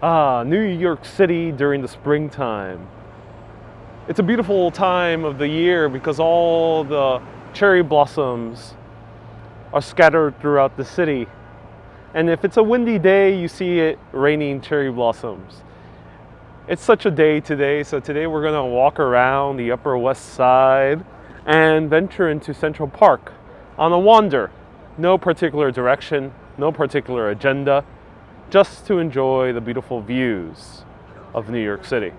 New York City during the springtime. It's a beautiful time of the year because all the cherry blossoms are scattered throughout the city. And if it's a windy day, you see it raining cherry blossoms. It's such a day today, so today we're gonna walk around the Upper West Side and venture into Central Park on a wander. No particular direction, no particular agenda, just to enjoy the beautiful views of New York City.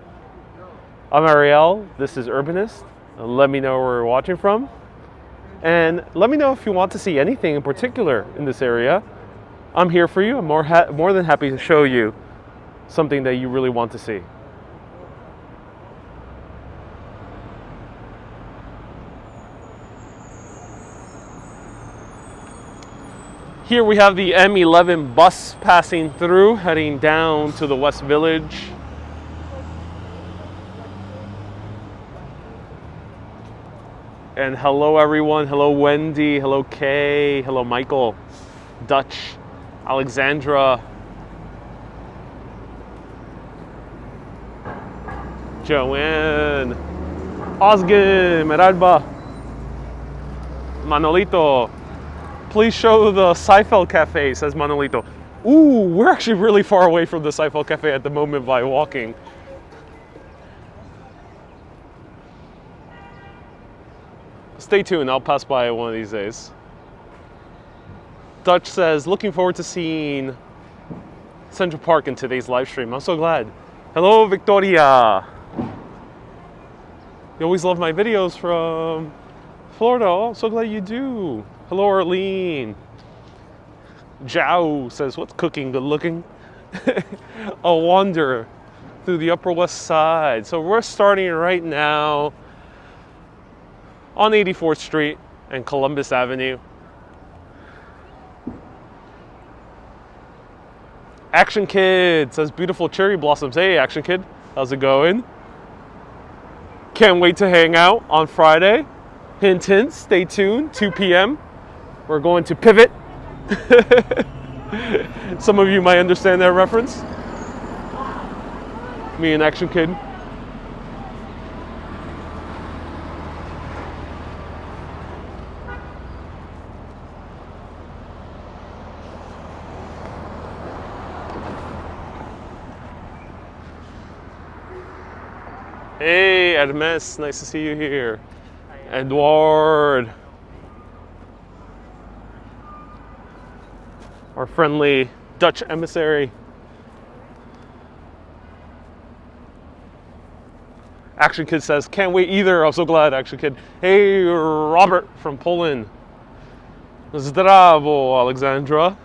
I'm Ariel, this is Urbanist. Let me know where you're watching from. And let me know if you want to see anything in particular in this area. I'm here for you. I'm more than happy to show you something that you really want to see. Here we have the M11 bus passing through, heading down to the West Village. And hello everyone, hello Wendy, hello Kay, hello Michael, Dutch, Alexandra, Joanne, Osgun, Meralba, Manolito. Please show the Seifeld Cafe, says Manolito. Ooh, we're actually really far away from the Seifeld Cafe at the moment by walking. Stay tuned, I'll pass by one of these days. Dutch says, looking forward to seeing Central Park in today's live stream. I'm so glad. Hello, Victoria. You always love my videos from Florida. Oh, so glad you do. Hello, Arlene. Zhao says, what's cooking good looking? A wander through the Upper West Side. So we're starting right now on 84th Street and Columbus Avenue. Action Kid says, beautiful cherry blossoms. Hey, Action Kid, how's it going? Can't wait to hang out on Friday. Hint, hint, stay tuned, 2 p.m. We're going to Pivot. Some of you might understand that reference. Me and Action Kid. Hey, Hermes, nice to see you here. Edward. Our friendly Dutch emissary. Action Kid says, can't wait either. I'm so glad, Action Kid. Hey, Robert from Poland. Zdravo, Alexandra.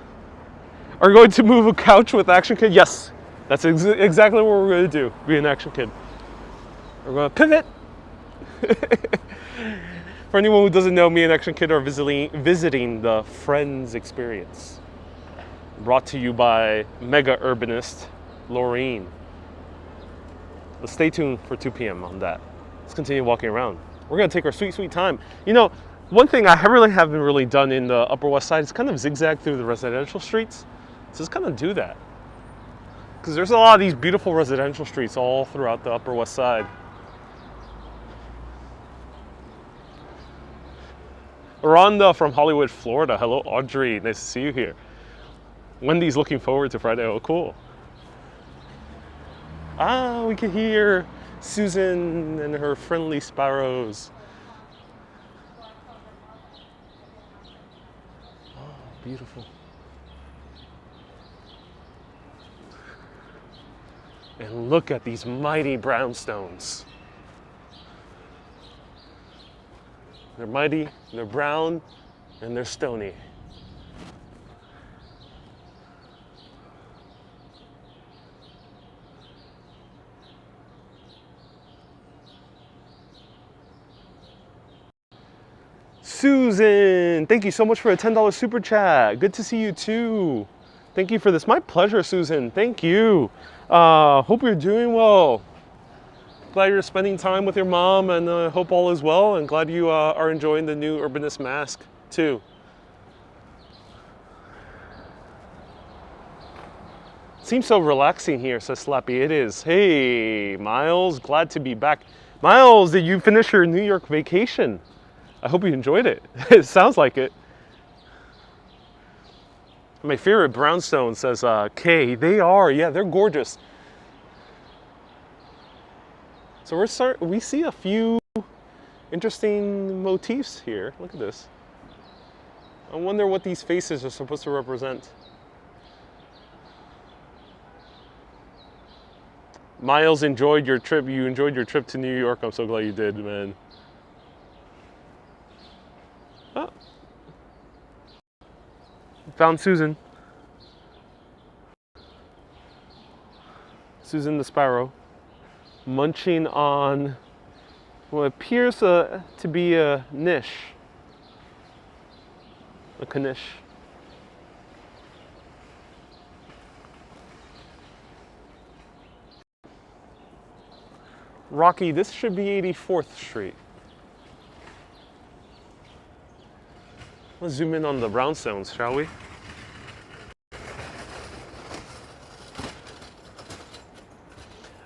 Are you going to move a couch with Action Kid? Yes, that's exactly what we're going to do. Be an Action Kid. We're going to pivot. For anyone who doesn't know, me and Action Kid are visiting the Friends Experience. Brought to you by mega urbanist Laureen. Let's stay tuned for 2 p.m. on that. Let's continue walking around. We're gonna take our sweet, sweet time. You know, one thing I haven't really done in the Upper West Side is kind of zigzag through the residential streets. So just kind of do that. Because there's a lot of these beautiful residential streets all throughout the Upper West Side. Rhonda from Hollywood, Florida. Hello, Audrey. Nice to see you here. Wendy's looking forward to Friday. Oh, cool. Ah, we can hear Susan and her friendly sparrows. Oh, beautiful. And look at these mighty brownstones. They're mighty, they're brown, and they're stony. Susan, thank you so much for a $10 super chat. Good to see you too. Thank you for this. My pleasure, Susan. Thank you. Hope you're doing well. Glad you're spending time with your mom, and hope all is well, and glad you are enjoying the new Urbanist mask too. seems so relaxing here, says Slappy. It is. Hey, Miles, glad to be back. Miles, did you finish your New York vacation? I hope you enjoyed it. It sounds like it. My favorite Brownstone, says Kay. They are, yeah, they're gorgeous. So we see a few interesting motifs here. Look at this. I wonder what these faces are supposed to represent. Miles enjoyed your trip. You enjoyed your trip to New York. I'm so glad you did, man. Oh. Found Susan. Susan the Sparrow. Munching on what appears to be a niche. A knish. Rocky, this should be 84th Street. Let's zoom in on the Brownstones, shall we?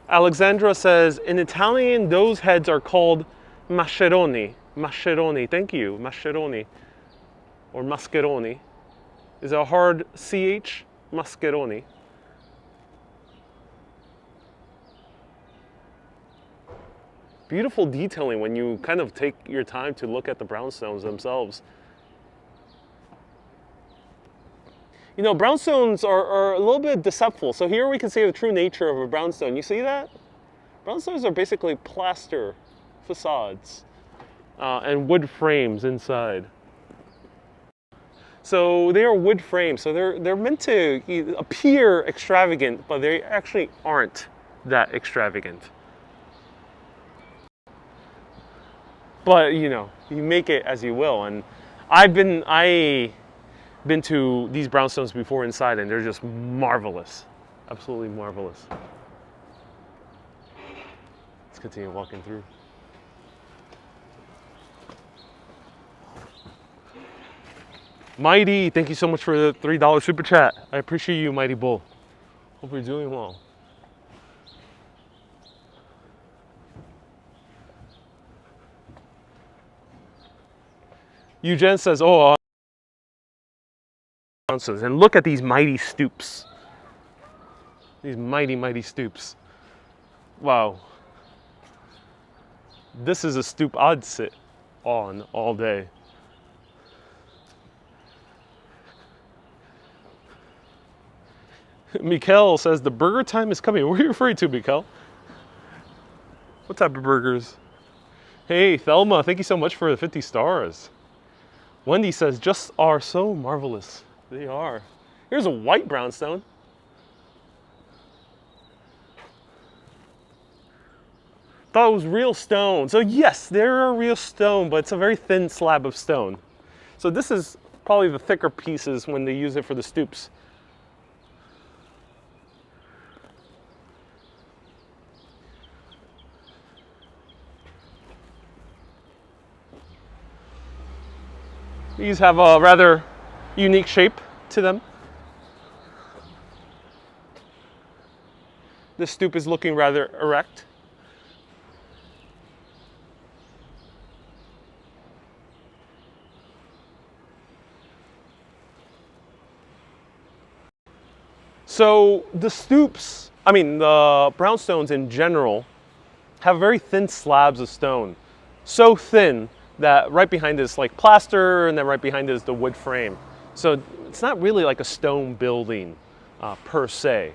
Alexandra says, in Italian, those heads are called mascheroni. Mascheroni, thank you, mascheroni. Or mascheroni. Is it a hard CH? Mascheroni. Beautiful detailing when you kind of take your time to look at the Brownstones themselves. You know, Brownstones are a little bit deceptive. So here we can see the true nature of a Brownstone. You see that? Brownstones are basically plaster facades and wood frames inside. So they are wood frames. So they're meant to appear extravagant, but they actually aren't that extravagant. But you know, you make it as you will. And I've been to these Brownstones before inside, and they're just marvelous, absolutely marvelous. Let's continue walking through. Mighty, thank you so much for the $3 super chat. I appreciate you, Mighty Bull. Hope you're doing well. Eugene says, oh, and look at these mighty stoops. These mighty, mighty stoops. Wow. This is a stoop I'd sit on all day. Mikkel says, the burger time is coming. What are you referring to, Mikkel? What type of burgers? Hey, Thelma, thank you so much for the 50 stars. Wendy says, just are so marvelous. They are. Here's a white Brownstone. Thought it was real stone. So yes, they're a real stone, but it's a very thin slab of stone. So this is probably the thicker pieces when they use it for the stoops. These have a rather unique shape to them. This stoop is looking rather erect. So the stoops, the Brownstones in general, have very thin slabs of stone. So thin that right behind is like plaster, and then right behind is the wood frame. So it's not really like a stone building per se.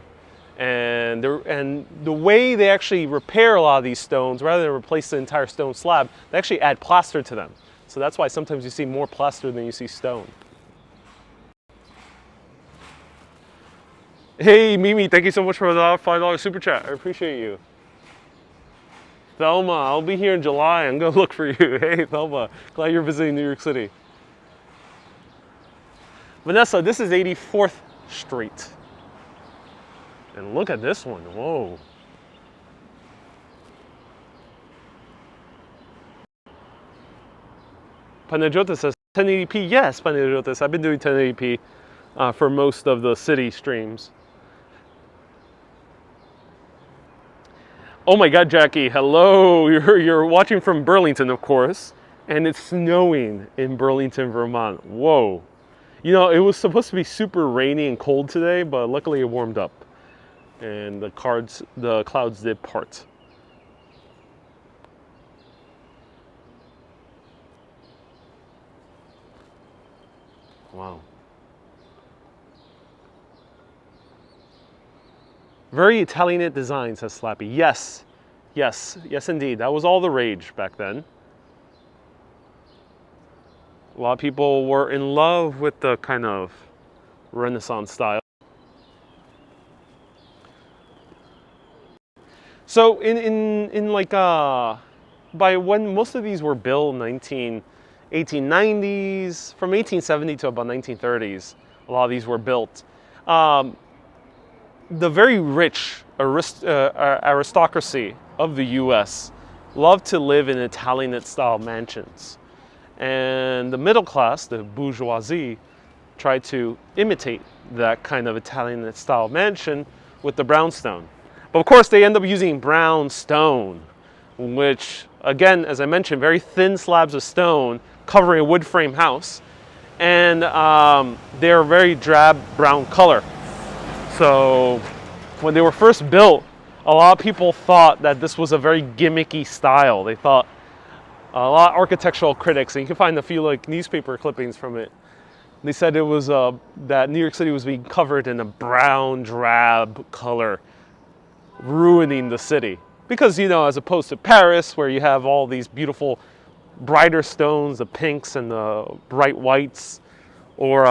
And the way they actually repair a lot of these stones, rather than replace the entire stone slab, they actually add plaster to them. So that's why sometimes you see more plaster than you see stone. Hey Mimi, thank you so much for the $5 super chat. I appreciate you. Thelma, I'll be here in July. I'm gonna look for you. Hey Thelma, glad you're visiting New York City. Vanessa, this is 84th Street. And look at this one, whoa. Panajota says 1080p. Yes, Panajota, I've been doing 1080p for most of the city streams. Oh my God, Jackie, hello. You're watching from Burlington, of course, and it's snowing in Burlington, Vermont. Whoa. You know, it was supposed to be super rainy and cold today, but luckily it warmed up and the clouds did part. Wow. Very Italianate design, says Slappy. Yes, yes, yes indeed. That was all the rage back then. A lot of people were in love with the kind of Renaissance style. So in like by when most of these were built, 1890s, from 1870 to about 1930s, a lot of these were built. The very rich aristocracy of the U.S. loved to live in Italianate-style mansions. And the middle class, the bourgeoisie, tried to imitate that kind of Italianate-style mansion with the brownstone. But of course, they end up using brownstone, which, again, as I mentioned, very thin slabs of stone covering a wood frame house. And they're very drab brown color. So when they were first built, a lot of people thought that this was a very gimmicky style. They thought, a lot of architectural critics, and you can find a few like newspaper clippings from it, they said it was that New York City was being covered in a brown drab color, ruining the city. Because, you know, as opposed to Paris, where you have all these beautiful brighter stones, the pinks and the bright whites, or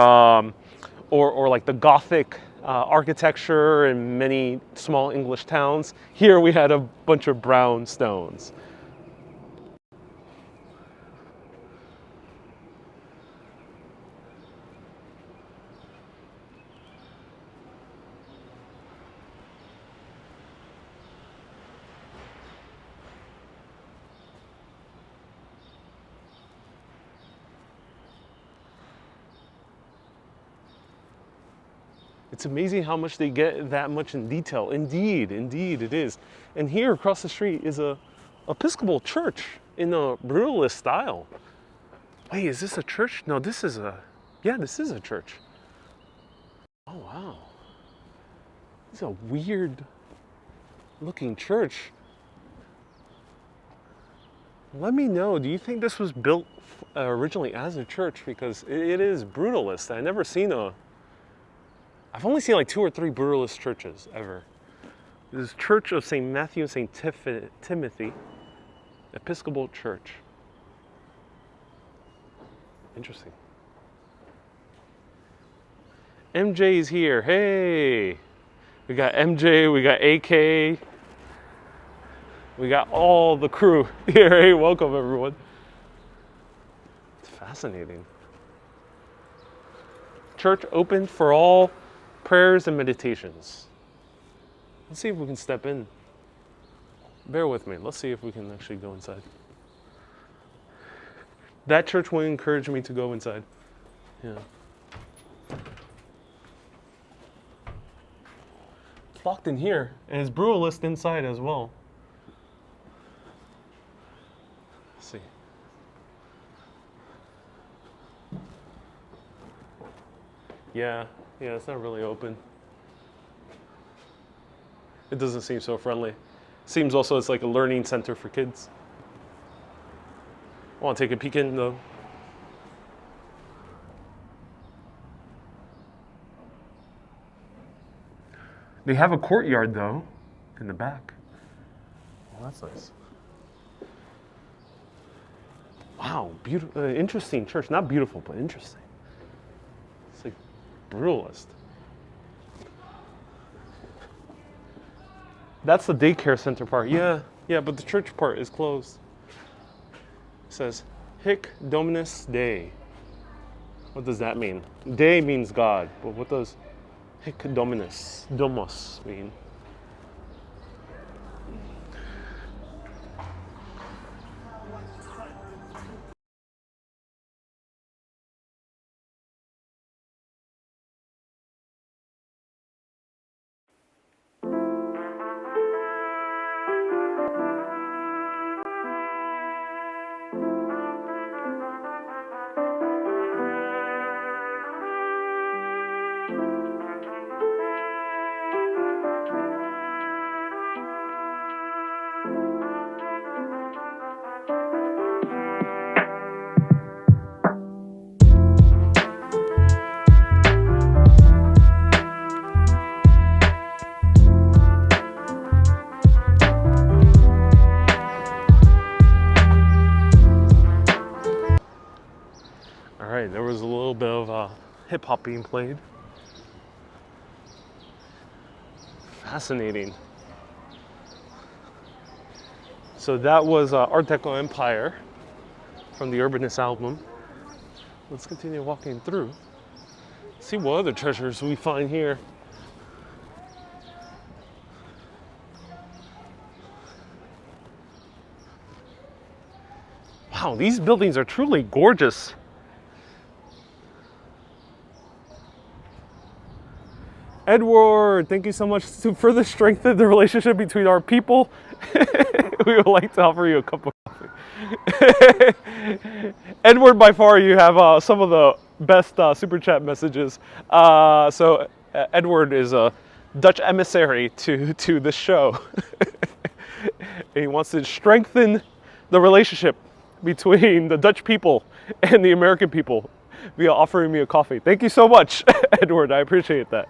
like the Gothic architecture in many small English towns. Here we had a bunch of brown stones. It's amazing how much they get that much in detail. Indeed, indeed it is. And here across the street is a Episcopal church in a brutalist style. Wait, is this a church? No, this is yeah, this is a church. Oh, wow. It's a weird looking church. Let me know, do you think this was built originally as a church? Because it is brutalist. I've never seen I've only seen like 2 or 3 brutalist churches ever. This is Church of St. Matthew and St. Timothy, Episcopal Church. Interesting. MJ's here. Hey! We got MJ, we got AK. We got all the crew here. Hey, welcome everyone. It's fascinating. Church open for all prayers and meditations. Let's see if we can step in. Bear with me. Let's see if we can actually go inside. That church will encourage me to go inside. Yeah. It's locked in here, and it's brutalist inside as well. Let's see. Yeah, it's not really open. It doesn't seem so friendly. Seems also it's like a learning center for kids. I want to take a peek in though. They have a courtyard though, in the back. Oh, that's nice. Wow, beautiful, interesting church. Not beautiful, but interesting. It's like brutalist. That's the daycare center part. Yeah, but the church part is closed. It says, Hic Dominus Dei. What does that mean? Dei means God, but what does Hic Dominus, Domos, mean? right, there was a little bit of hip hop being played. Fascinating. So that was Art Deco Empire from the Urbanist album. Let's continue walking through. See what other treasures we find here. Wow, these buildings are truly gorgeous. Edward, thank you so much. To further strengthen the relationship between our people, we would like to offer you a cup of coffee. Edward, by far, you have some of the best super chat messages. Edward is a Dutch emissary to this show. He wants to strengthen the relationship between the Dutch people and the American people via offering me a coffee. Thank you so much, Edward. I appreciate that.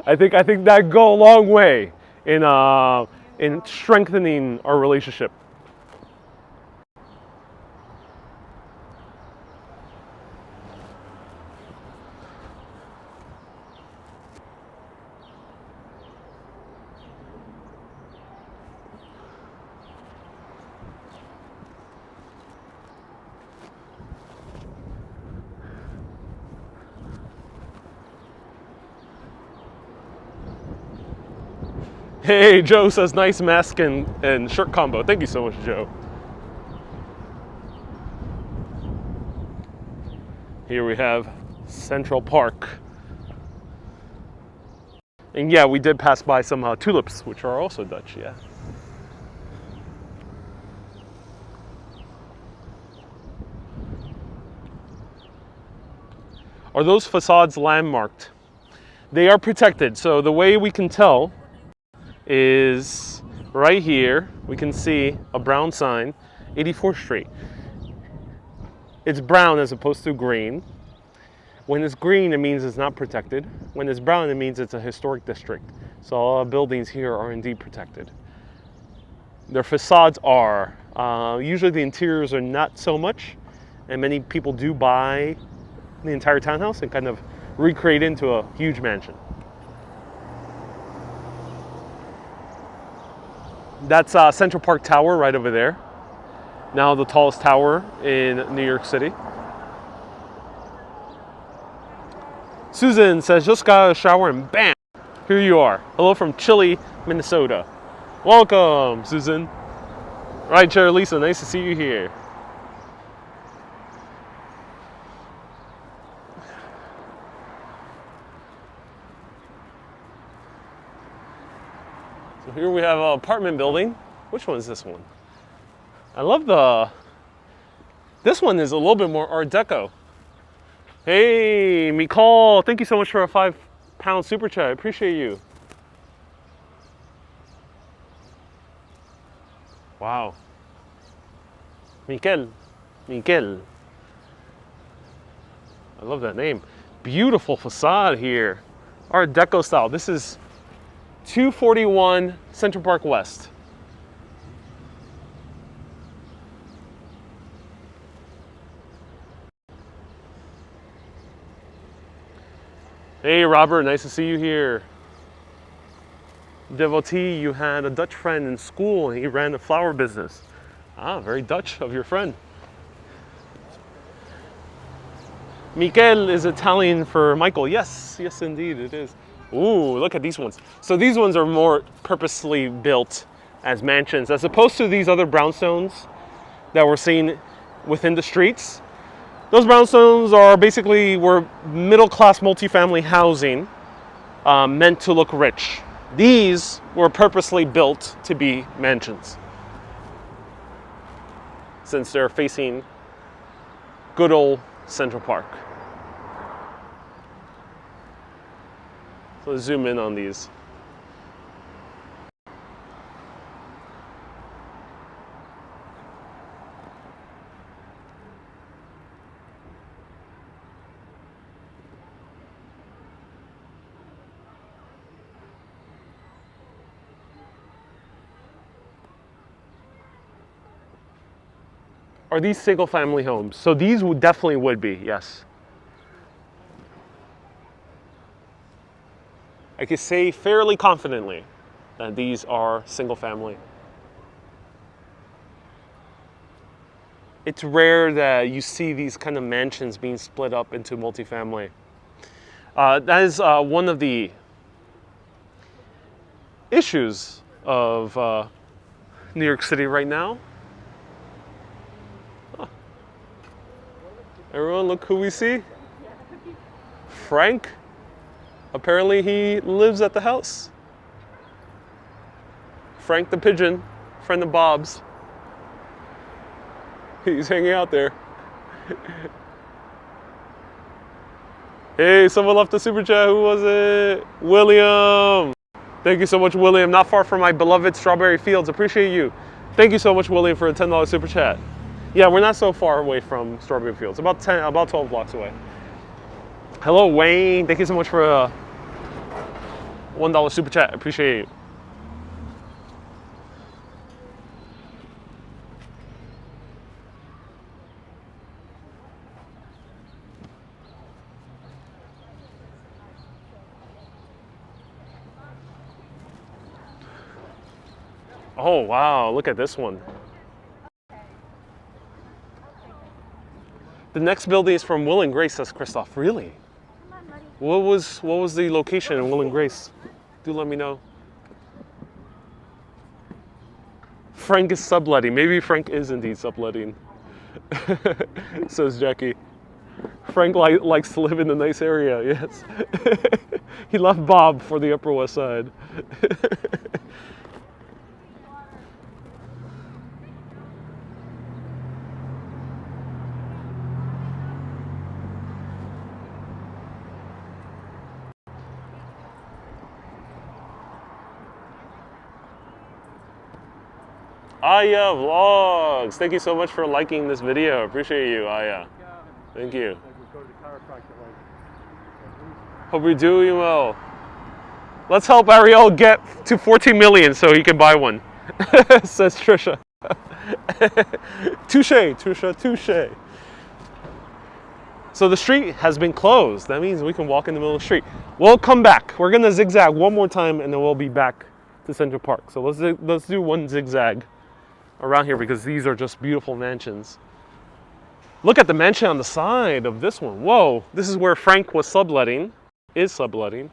I think that go a long way in strengthening our relationship. Hey, Joe says nice mask and shirt combo. Thank you so much, Joe. Here we have Central Park. And yeah, we did pass by some tulips, which are also Dutch, yeah. Are those facades landmarked? They are protected, so the way we can tell is right here. We can see a brown sign, 84th Street. It's brown as opposed to green. When it's green, it means it's not protected. When it's brown, it means it's a historic district. So all our buildings here are indeed protected. Their facades are. Usually the interiors are not so much, and many people do buy the entire townhouse and kind of recreate into a huge mansion. That's Central Park Tower right over there. Now the tallest tower in New York City. Susan says, just got a shower and bam, here you are. Hello from chilly Minnesota. Welcome, Susan. Right, Chair Lisa, nice to see you here. So here we have an apartment building. Which one is this one? I love this one is a little bit more Art Deco. Hey, Mikal, thank you so much for a £5 super chat. I appreciate you. Wow. Mikel. I love that name. Beautiful facade here. Art Deco style. This is 241 Central Park West. Hey Robert, nice to see you here. Devotee, you had a Dutch friend in school and he ran a flower business. Ah, very Dutch of your friend. Mikel is Italian for Michael. Yes, yes indeed it is. Ooh, look at these ones. So these ones are more purposely built as mansions as opposed to these other brownstones that we're seeing within the streets. Those brownstones were middle-class multifamily housing meant to look rich. These were purposely built to be mansions, since they're facing good old Central Park. So let's zoom in on these. Are these single family homes? So these would definitely would be, yes. I could say fairly confidently that these are single family. It's rare that you see these kind of mansions being split up into multifamily. That is one of the issues of New York City right now. Huh. Everyone, look who we see. Frank. Apparently he lives at the house. Frank the pigeon, friend of Bob's. He's hanging out there. Hey, someone left a super chat. Who was it? William. Thank you so much, William. Not far from my beloved Strawberry Fields. Appreciate you. Thank you so much, William, for a $10 super chat. Yeah, we're not so far away from Strawberry Fields. About 12 blocks away. Hello, Wayne. Thank you so much for a $1 super chat. Appreciate it. Oh, wow. Look at this one. The next building is from Will and Grace, says Christoph. Really? What was the location in Will and Grace? Do let me know. Frank is subletting. Maybe Frank is indeed subletting. Says Jackie. Frank likes to live in a nice area, yes. He left Bob for the Upper West Side. Aya Vlogs, thank you so much for liking this video. Appreciate you, Aya. Thank you. Hope you're doing well. Let's help Ariel get to 14 million so he can buy one, says Trisha. Touche, Trisha, touche. So the street has been closed. That means we can walk in the middle of the street. We'll come back. We're gonna zigzag one more time and then we'll be back to Central Park. So let's do one zigzag around here because these are just beautiful mansions. Look at the mansion on the side of this one. Whoa, this is where Frank was subletting, is subletting.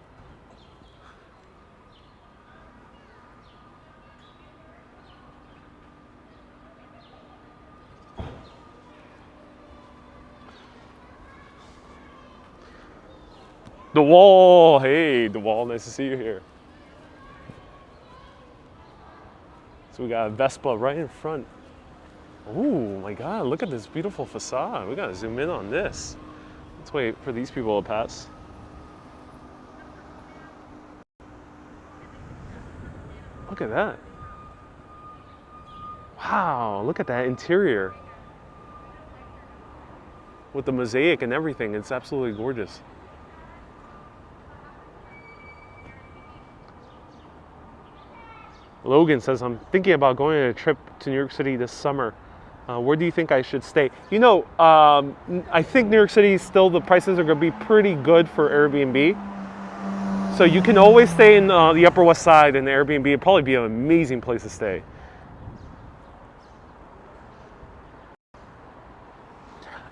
The Wall, hey, The Wall, nice to see you here. So we got a Vespa right in front. Oh my God, look at this beautiful facade. We gotta zoom in on this. Let's wait for these people to pass. Look at that. Wow, look at that interior. With the mosaic and everything, it's absolutely gorgeous. Logan says, I'm thinking about going on a trip to New York City this summer. Where do you think I should stay? You know, I think New York City still, the prices are going to be pretty good for Airbnb. So you can always stay in the Upper West Side and the Airbnb. It'd probably be an amazing place to stay.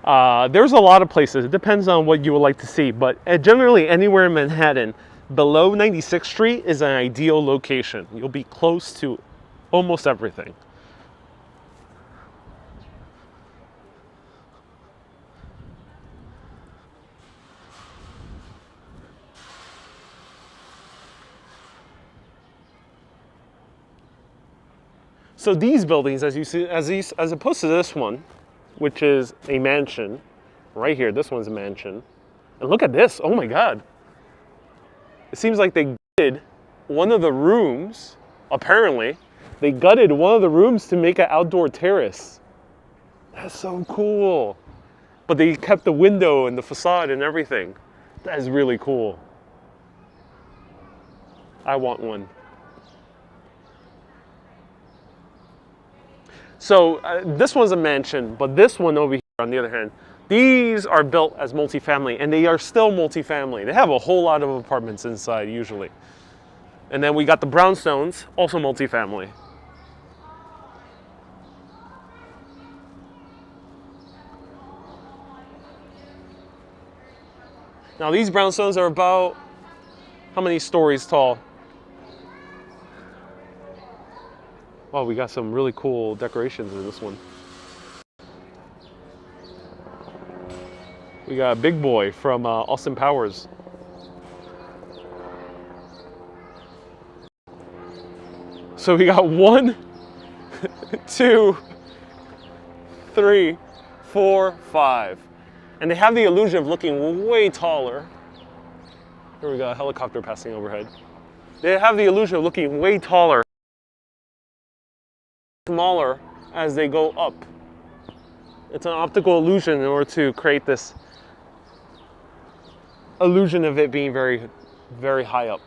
There's a lot of places. It depends on what you would like to see. But generally anywhere in Manhattan, below 96th Street is an ideal location. You'll be close to almost everything. So these buildings, as you see, as opposed to this one, which is a mansion, right here, this one's a mansion. And look at this, oh my God. It seems like they gutted one of the rooms, apparently. They gutted one of the rooms to make an outdoor terrace. That's so cool. But they kept the window and the facade and everything. That is really cool. I want one. So this one's a mansion, but this one over here, on the other hand, these are built as multifamily, and they are still multifamily. They have a whole lot of apartments inside usually. And then we got the Brownstones, also multifamily. Now these Brownstones are about, how many stories tall? Oh, we got some really cool decorations in this one. We got a big boy from Austin Powers. So we got 1, 2, 3, 4, 5. And they have the illusion of looking way taller. Here we got a helicopter passing overhead. They have the illusion of looking way taller, smaller as they go up. It's an optical illusion in order to create this illusion of it being very, very high up.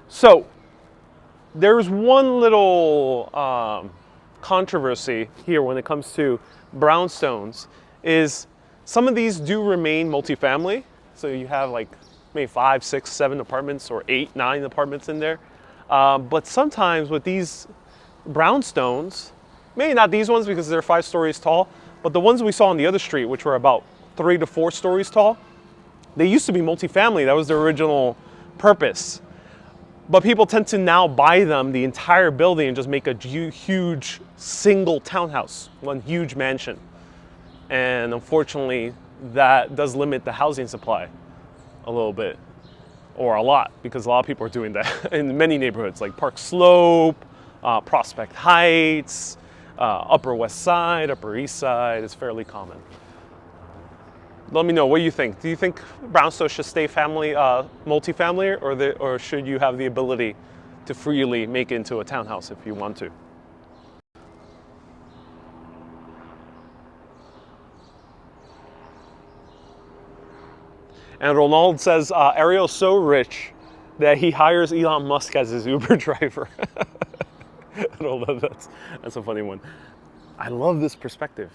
So there's one little controversy here when it comes to Brownstones, is some of these do remain multifamily. So you have like maybe 5, 6, 7 apartments, or 8, 9 apartments in there. But sometimes with these Brownstones, maybe not these ones because they're 5 stories tall, but the ones we saw on the other street, which were about 3 to 4 stories tall, they used to be multifamily. That was their original purpose. But people tend to now buy them, the entire building, and just make a huge single townhouse, one huge mansion. And unfortunately, that does limit the housing supply a little bit, or a lot, because a lot of people are doing that in many neighborhoods, like Park Slope, Prospect Heights, Upper West Side, Upper East Side. It's fairly common. Let me know, what do you think? Do you think Brownstones should stay multifamily, or should you have the ability to freely make it into a townhouse if you want to? And Ronald says, Ariel's so rich that he hires Elon Musk as his Uber driver. I don't know, that's a funny one. I love this perspective.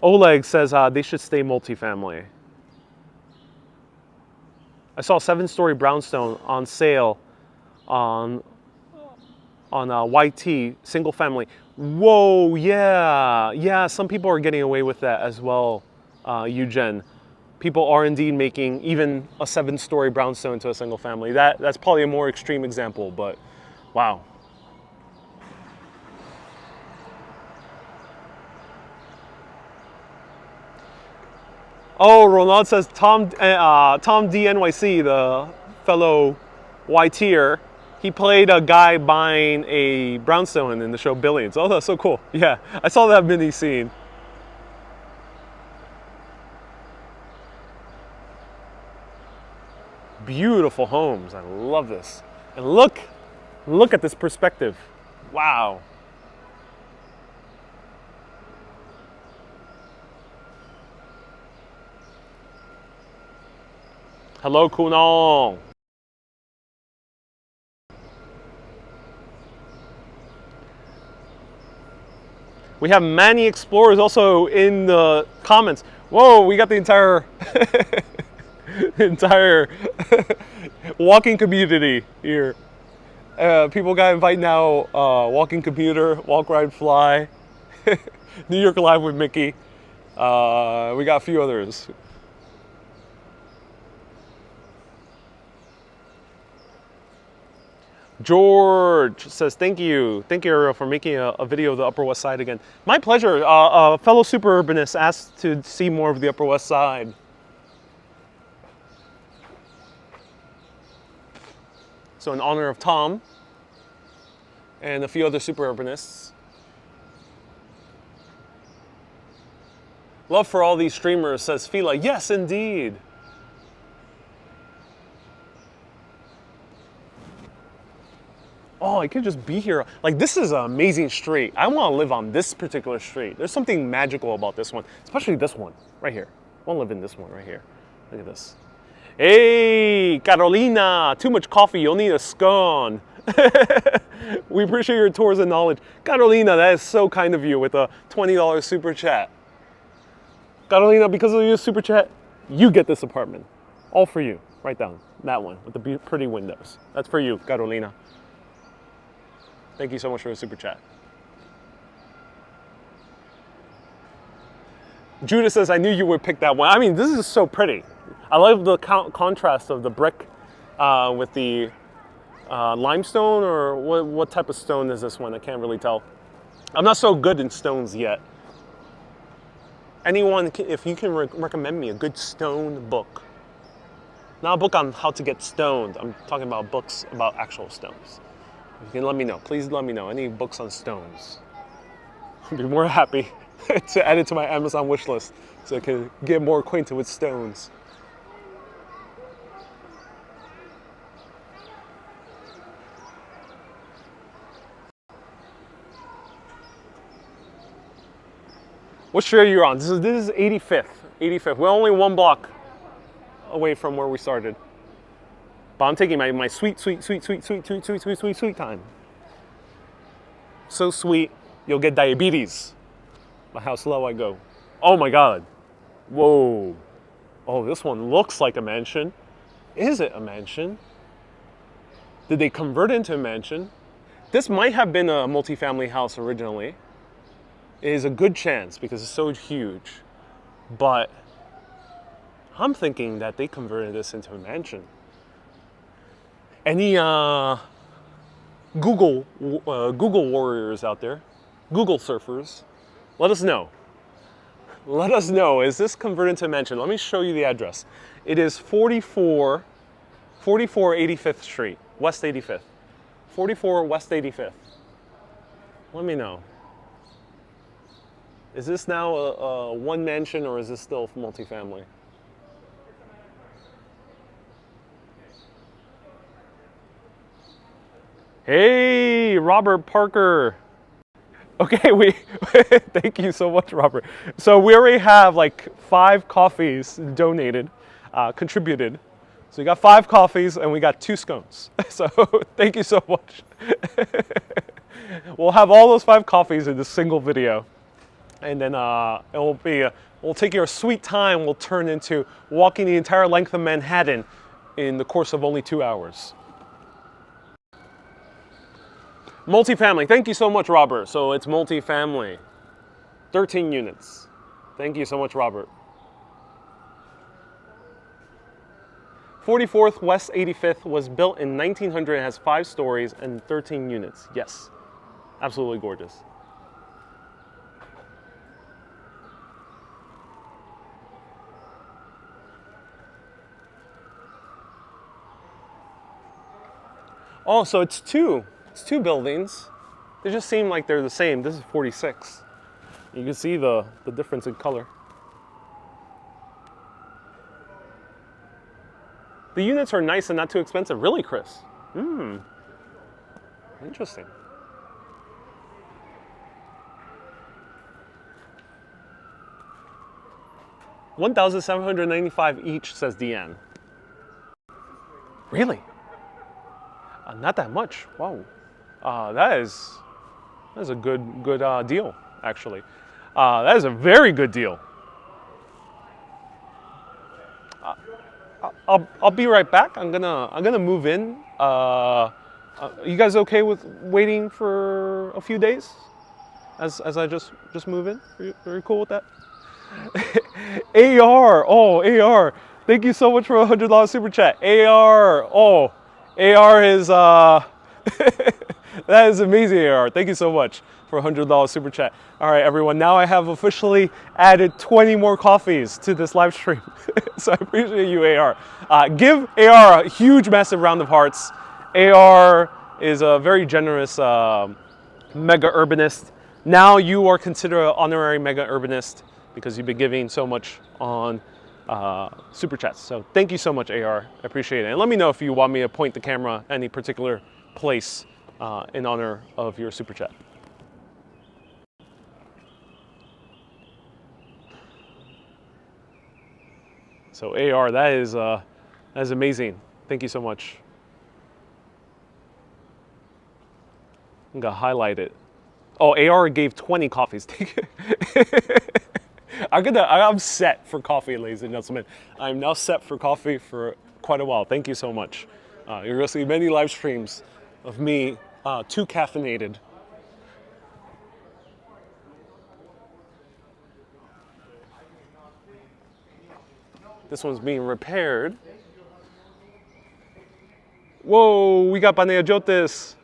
Oleg says they should stay multifamily. I saw a 7-story brownstone on sale on YT, single family. Whoa, yeah, some people are getting away with that as well, Eugen. People are indeed making even a 7-story brownstone into a single family. That's probably a more extreme example, but wow. Oh, Ronald says Tom DNYC, the fellow YTer, he played a guy buying a brownstone in the show Billions. Oh, that's so cool. Yeah, I saw that mini scene. Beautiful homes. I love this. And look at this perspective. Wow. Hello, Kunal. We have many explorers also in the comments. Whoa, we got the entire entire walking community here. People got invited now. Walking commuter, walk, ride, fly. New York Live with Mickey. We got a few others. George says, thank you, Ariel, for making a video of the Upper West Side again. My pleasure. A fellow super urbanist asked to see more of the Upper West Side. So in honor of Tom and a few other super urbanists. Love for all these streamers, says Fila. Yes, indeed. Oh, I could just be here. Like, this is an amazing street. I want to live on this particular street. There's something magical about this one, especially this one right here. I want to live in this one right here. Look at this. Hey, Carolina, too much coffee, you'll need a scone. We appreciate your tours and knowledge. Carolina, that is so kind of you with a $20 super chat. Carolina, because of your super chat, you get this apartment. All for you. Right down. That one with the pretty windows. That's for you, Carolina. Thank you so much for the super chat. Judah says, I knew you would pick that one. I mean, this is so pretty. I love the contrast of the brick with the limestone, or what type of stone is this one? I can't really tell. I'm not so good in stones yet. Anyone, if you can recommend me a good stone book. Not a book on how to get stoned. I'm talking about books about actual stones. You can let me know. Please let me know. Any books on stones. I'd be more happy to add it to my Amazon wish list so I can get more acquainted with stones. What street are you on? This is 85th. 85th. We're only one block away from where we started. But I'm taking my sweet time. So sweet, you'll get diabetes. By how slow I go. Oh my God. Whoa. Oh, this one looks like a mansion. Is it a mansion? Did they convert it into a mansion? This might have been a multifamily house originally. It is a good chance because it's so huge. But I'm thinking that they converted this into a mansion. Any Google warriors out there, Google surfers, let us know. Let us know, is this converted into a mansion? Let me show you the address. It is 44 85th Street, West 85th. 44 West 85th. Let me know. Is this now a one mansion or is this still multifamily? Hey, Robert Parker. Okay, thank you so much, Robert. So we already have like 5 coffees donated, contributed. So we got 5 coffees and we got 2 scones. So thank you so much. We'll have all those 5 coffees in this single video. And then we'll take your sweet time, we'll turn into walking the entire length of Manhattan in the course of only 2 hours. Multifamily, thank you so much, Robert. So it's multifamily, 13 units. Thank you so much, Robert. 44th West 85th was built in 1900, it has 5 stories and 13 units. Yes, absolutely gorgeous. Oh, so it's two buildings. They just seem like they're the same. This is 46. You can see the difference in color. The units are nice and not too expensive. Really, Chris? Interesting. $1,795 each, says Deanne. Really? Not that much. Wow. That is a good deal, actually. That is a very good deal. I'll be right back. I'm gonna move in. You guys okay with waiting for a few days, as I just move in? Are you cool with that? AR. Oh, AR. Thank you so much for a $100 super chat. AR. Oh, AR is that is amazing, AR. Thank you so much for a $100 super chat. All right, everyone. Now I have officially added 20 more coffees to this live stream. So I appreciate you, AR. Give AR a huge, massive round of hearts. AR is a very generous mega urbanist. Now you are considered an honorary mega urbanist because you've been giving so much on super chats. So thank you so much, AR. I appreciate it. And let me know if you want me to point the camera at any particular place in honor of your super chat. So AR, that is amazing. Thank you so much. I'm gonna highlight it. Oh, AR gave 20 coffees. I'm set for coffee, ladies and gentlemen. I'm now set for coffee for quite a while. Thank you so much. You're gonna see many live streams of me too caffeinated. This one's being repaired. Whoa, we got Paneajotes.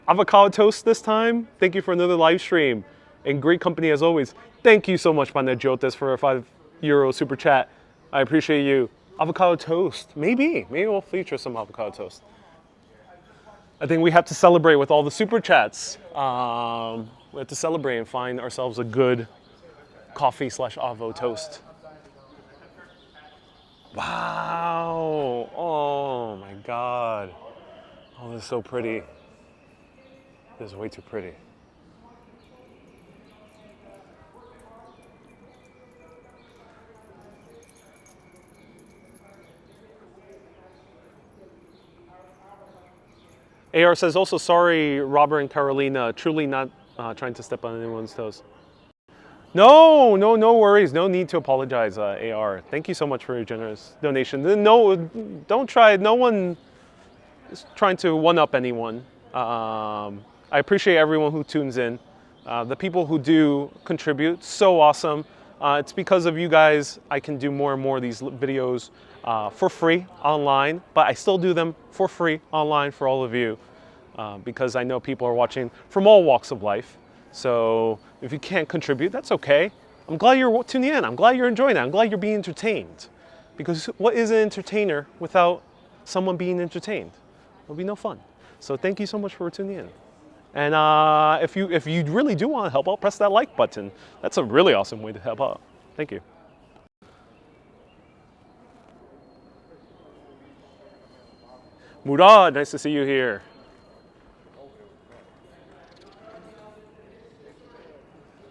Avocado toast this time. Thank you for another live stream. And great company as always. Thank you so much, Paneajotes, for a €5 super chat. I appreciate you. Avocado toast. Maybe we'll feature some avocado toast. I think we have to celebrate with all the super chats. We have to celebrate and find ourselves a good coffee/avo toast. Wow. Oh my God. Oh, this is so pretty. This is way too pretty. AR says also, sorry, Robert and Carolina, truly not trying to step on anyone's toes. No worries. No need to apologize, AR. Thank you so much for your generous donation. No, don't try. No one is trying to one-up anyone. I appreciate everyone who tunes in. The people who do contribute, so awesome. It's because of you guys I can do more and more of these videos for free online, but I still do them for free online for all of you because I know people are watching from all walks of life. So if you can't contribute, that's okay. I'm glad you're tuning in. I'm glad you're enjoying it. I'm glad you're being entertained. Because what is an entertainer without someone being entertained? It'll be no fun. So thank you so much for tuning in. And if you really do want to help out, press that like button. That's a really awesome way to help out. Thank you. Murad, nice to see you here.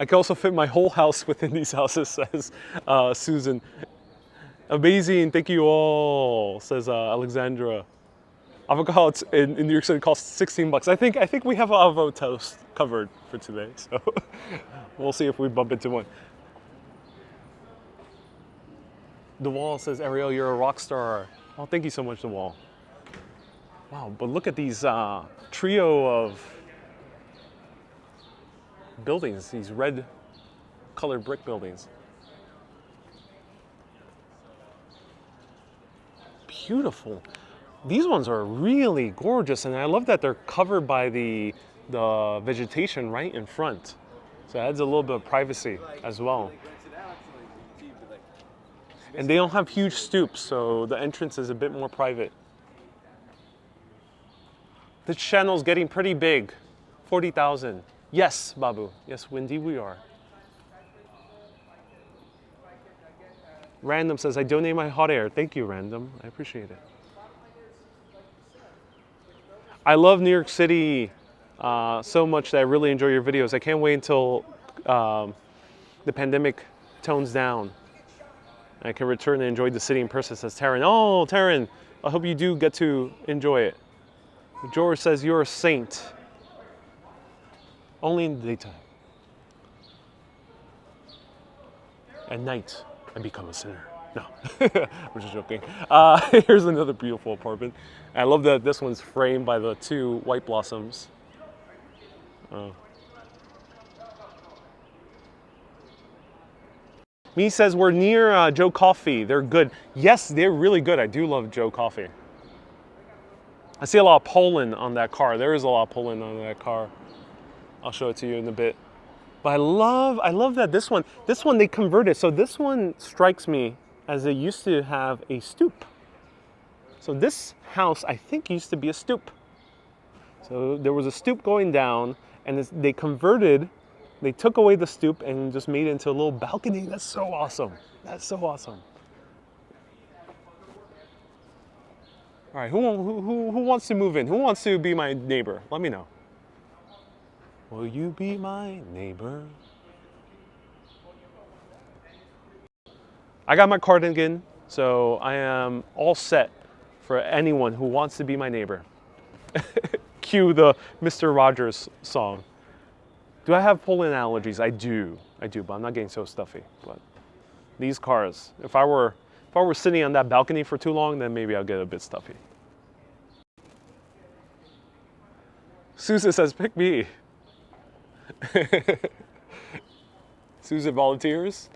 I can also fit my whole house within these houses, says Susan. Amazing, thank you all, says Alexandra. Avocado in New York City costs 16 bucks. I think we have avocado toast covered for today, so we'll see if we bump into one. The Wall says, Ariel, you're a rock star. Oh, thank you so much, The Wall. Wow, but look at these trio of buildings, these red colored brick buildings. Beautiful. These ones are really gorgeous, and I love that they're covered by the vegetation right in front. So it adds a little bit of privacy as well. And they don't have huge stoops, so the entrance is a bit more private. This channel's getting pretty big. 40,000. Yes, Babu. Yes, indeed we are. Random says, I donate my hot air. Thank you, Random. I appreciate it. I love New York City so much that I really enjoy your videos. I can't wait until the pandemic tones down. I can return and enjoy the city in person, says Taryn. Oh, Taryn, I hope you do get to enjoy it. George says, you're a saint. Only in the daytime. At night, I become a sinner. No, we're just joking. Here's another beautiful apartment. I love that this one's framed by the two white blossoms. Me says we're near Joe Coffee. They're good. Yes, they're really good. I do love Joe Coffee. I see a lot of Poland on that car. There is a lot of Poland on that car. I'll show it to you in a bit. But I love that this one they converted. So this one strikes me as it used to have a stoop. So this house, I think, used to be a stoop. So there was a stoop going down, and they converted, they took away the stoop and just made it into a little balcony. That's so awesome. That's so awesome. All right, who wants to move in? Who wants to be my neighbor? Let me know. Will you be my neighbor? I got my cardigan. So I am all set for anyone who wants to be my neighbor. Cue the Mr. Rogers song. Do I have pollen allergies? I do, but I'm not getting so stuffy. But these cars, if I were sitting on that balcony for too long, then maybe I'll get a bit stuffy. Susan says, pick me. Susan volunteers.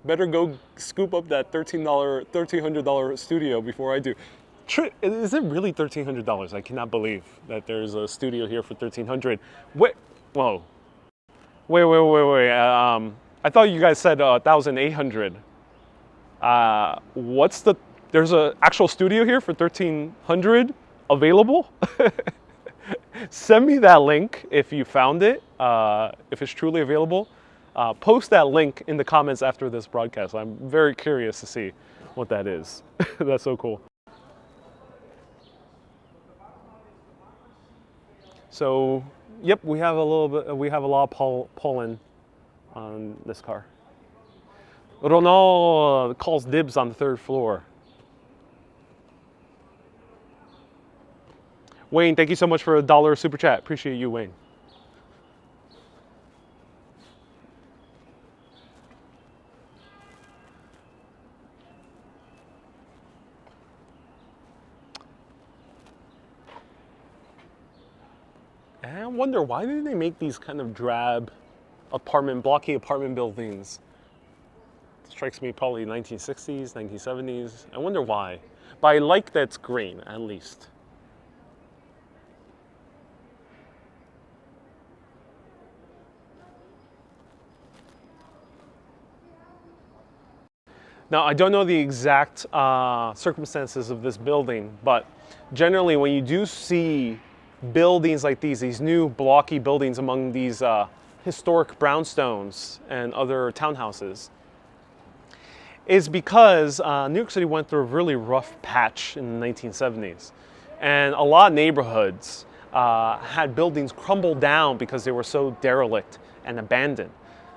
Better go scoop up that $1,300 studio before I do. Is it really $1,300? I cannot believe that there's a studio here for $1,300. Wait, whoa. Wait. I thought you guys said 1,800. There's an actual studio here for 1,300 available? Send me that link if you found it, if it's truly available. Post that link in the comments after this broadcast. I'm very curious to see what that is. That's so cool. So, yep, we have a lot of pollen on this car. Ronald calls dibs on the 3rd floor. Wayne, thank you so much for a $1 super chat. Appreciate you, Wayne. And I wonder, why did they make these kind of drab blocky apartment buildings? It strikes me probably 1960s, 1970s. I wonder why. But I like that it's green, at least. Now, I don't know the exact circumstances of this building, but generally when you do see buildings like these new blocky buildings among these historic brownstones and other townhouses, is because New York City went through a really rough patch in the 1970s. And a lot of neighborhoods had buildings crumble down because they were so derelict and abandoned.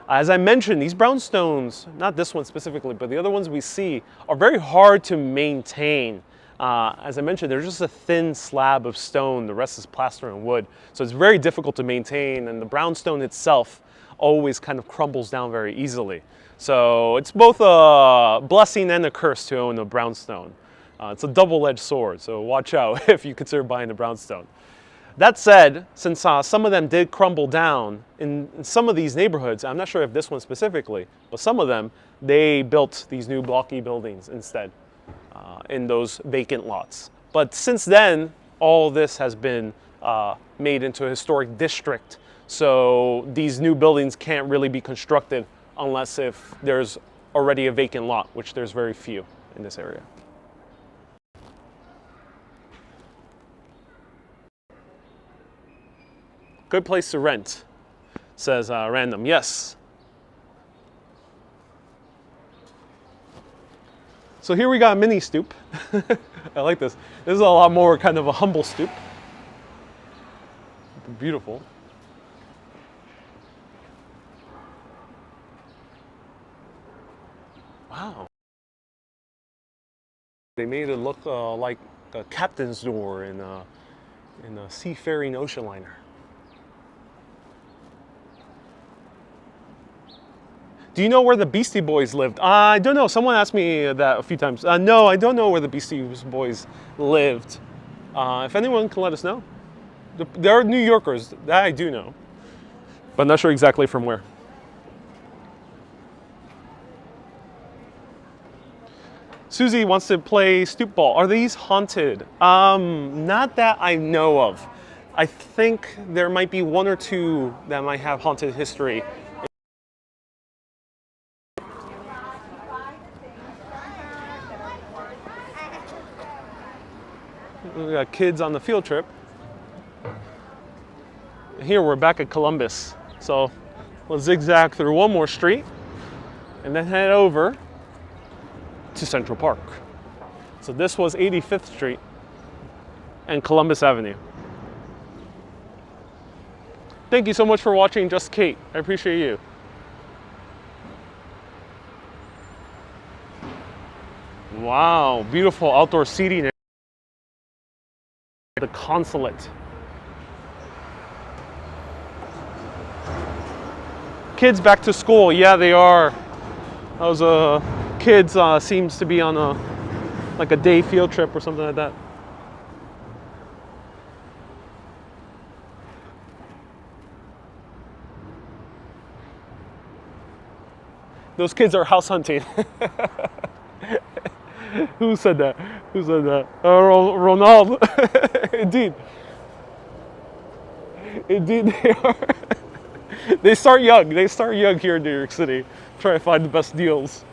As I mentioned, these brownstones, not this one specifically, but the other ones we see, are very hard to maintain. As I mentioned, they're just a thin slab of stone. The rest is plaster and wood. So it's very difficult to maintain, and the brownstone itself always kind of crumbles down very easily. So it's both a blessing and a curse to own a brownstone. It's a double-edged sword, so watch out if you consider buying a brownstone. That said, since some of them did crumble down, in some of these neighborhoods, I'm not sure if this one specifically, but some of them, they built these new blocky buildings instead in those vacant lots. But since then, all this has been made into a historic district, so these new buildings can't really be constructed unless if there's already a vacant lot, which there's very few in this area. Good place to rent, says Random. Yes. So here we got a mini stoop. I like this. This is a lot more kind of a humble stoop. Beautiful. Wow. They made it look like a captain's door in a seafaring ocean liner. Do you know where the Beastie Boys lived? I don't know. Someone asked me that a few times. No, I don't know where the Beastie Boys lived. If anyone can let us know. They're New Yorkers. That I do know. But I'm not sure exactly from where. Susie wants to play stoop ball. Are these haunted? Not that I know of. I think there might be one or two that might have haunted history. We got kids on the field trip. Here we're back at Columbus. So we'll zigzag through one more street and then head over to Central Park. So this was 85th Street and Columbus Avenue. Thank you so much for watching Just Kate. I appreciate you. Wow, beautiful outdoor seating. The consulate. Kids back to school. Yeah, they are. Those kids seems to be on like a day field trip or something like that. Those kids are house hunting. Who said that? Who said that? Ronald. Indeed. Indeed, they are. They start young. They start young here in New York City. Try to find the best deals.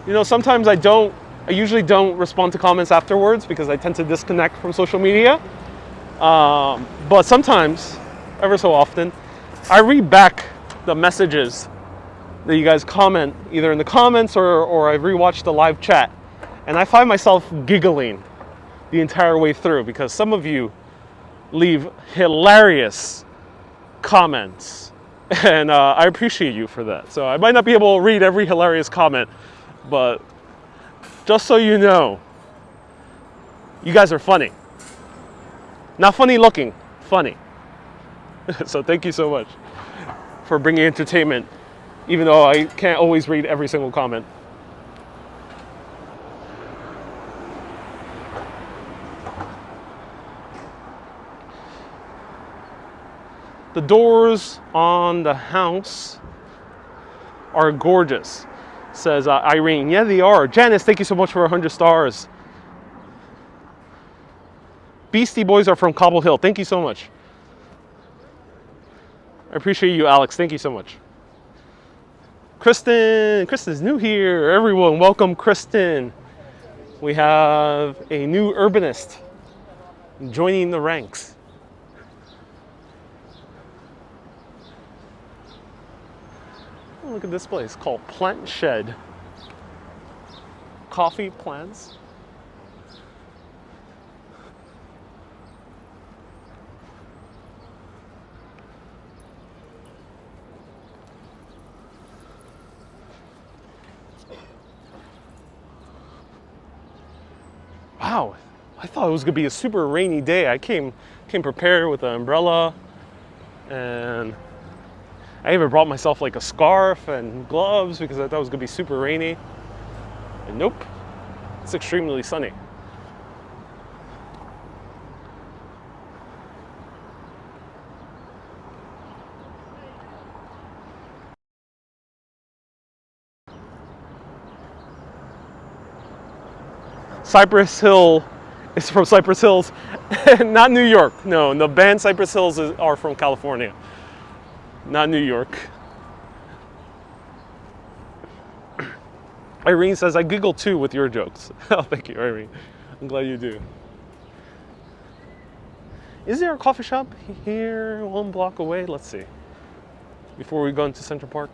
You know, sometimes I usually don't respond to comments afterwards because I tend to disconnect from social media. But sometimes, ever so often, I read back the messages that you guys comment either in the comments or I rewatch the live chat. And I find myself giggling the entire way through because some of you leave hilarious comments. And I appreciate you for that. So I might not be able to read every hilarious comment, but just so you know, you guys are funny. Not funny looking, funny. So thank you so much for bringing entertainment, even though I can't always read every single comment. The doors on the house are gorgeous, says Irene. Yeah, they are. Janice, thank you so much for 100 stars. Beastie Boys are from Cobble Hill. Thank you so much. I appreciate you, Alex. Thank you so much. Kristen's new here. Everyone, welcome Kristen. We have a new urbanist joining the ranks. Oh, look at this place called Plant Shed. Coffee plants. Wow, I thought it was gonna be a super rainy day. I came prepared with an umbrella, and I even brought myself like a scarf and gloves because I thought it was gonna be super rainy. And nope, it's extremely sunny. Cypress Hill is from Cypress Hills, not New York. No, the band Cypress Hills are from California, not New York. Irene says, I giggle too with your jokes. Oh, thank you, Irene. I'm glad you do. Is there a coffee shop here 1 block away? Let's see. Before we go into Central Park.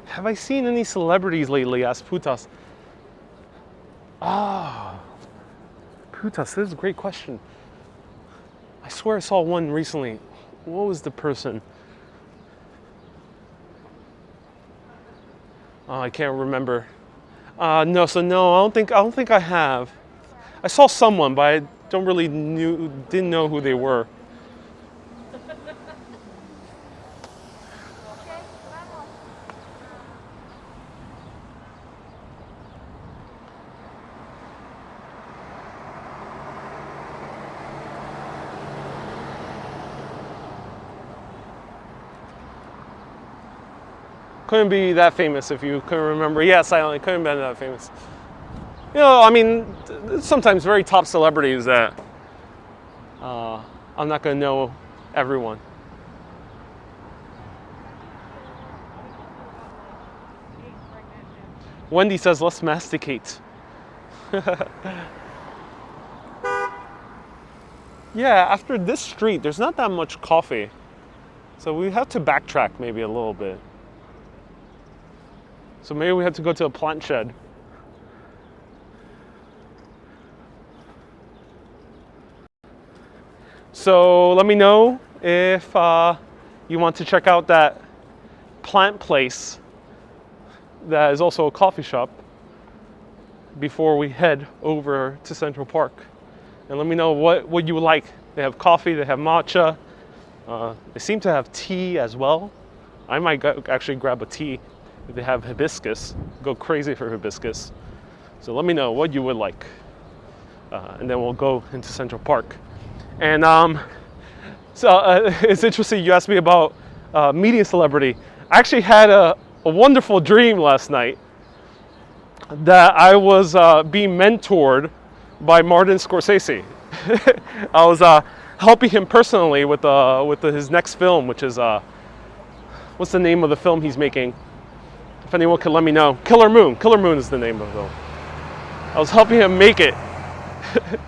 Have I seen any celebrities lately? Asked Putas. Ah, Putas, this is a great question. I swear I saw one recently. What was the person? Oh, I can't remember. No, I don't think I have. I saw someone, but I didn't know who they were. Couldn't be that famous if you couldn't remember. Yeah, silently, couldn't be that famous. You know, I mean, sometimes very top celebrities that I'm not gonna know everyone. Wendy says, let's masticate. Yeah, after this street, there's not that much coffee. So we have to backtrack maybe a little bit. So maybe we have to go to a plant shed. So let me know if you want to check out that plant place that is also a coffee shop before we head over to Central Park. And let me know what you would like. They have coffee, they have matcha. They seem to have tea as well. I might actually grab a tea. If they have hibiscus, go crazy for hibiscus. So let me know what you would like. And then we'll go into Central Park. And it's interesting you asked me about meeting a celebrity. I actually had a wonderful dream last night that I was being mentored by Martin Scorsese. I was helping him personally with his next film, which is what's the name of the film he's making? If anyone can let me know. Killer Moon. Killer Moon is the name of the film. I was helping him make it,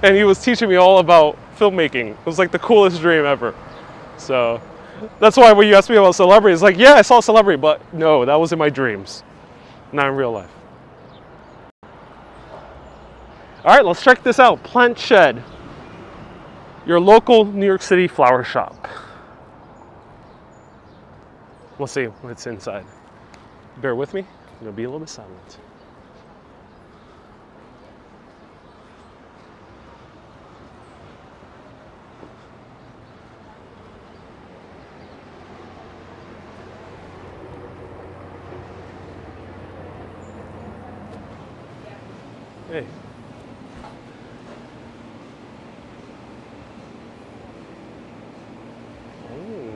and he was teaching me all about filmmaking. It was like the coolest dream ever. So that's why when you asked me about celebrities, like, yeah, I saw a celebrity, but no, that was in my dreams, not in real life. All right, let's check this out. Plant Shed, your local New York City flower shop. We'll see what's inside. Bear with me, I'm gonna be a little bit silent. Hey. Oh.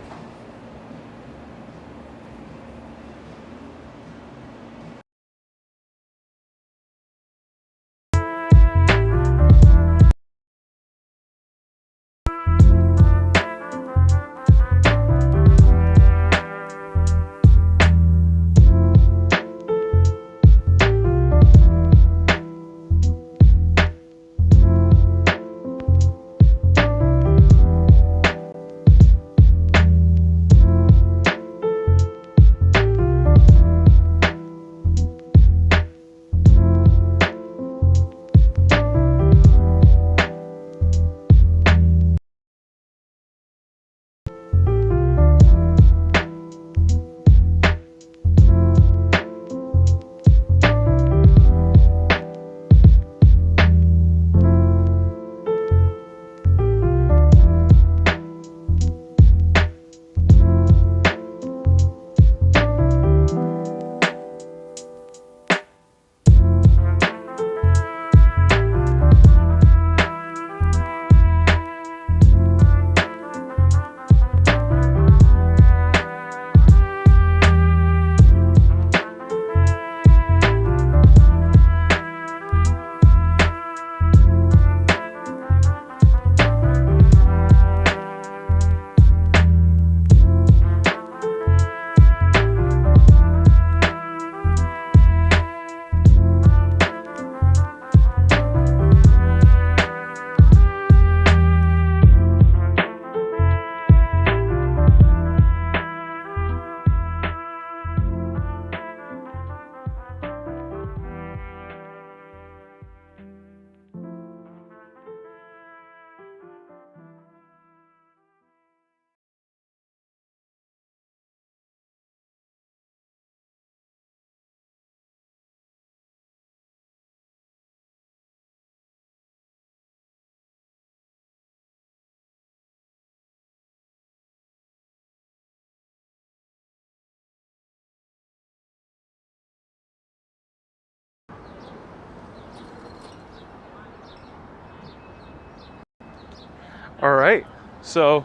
All right, so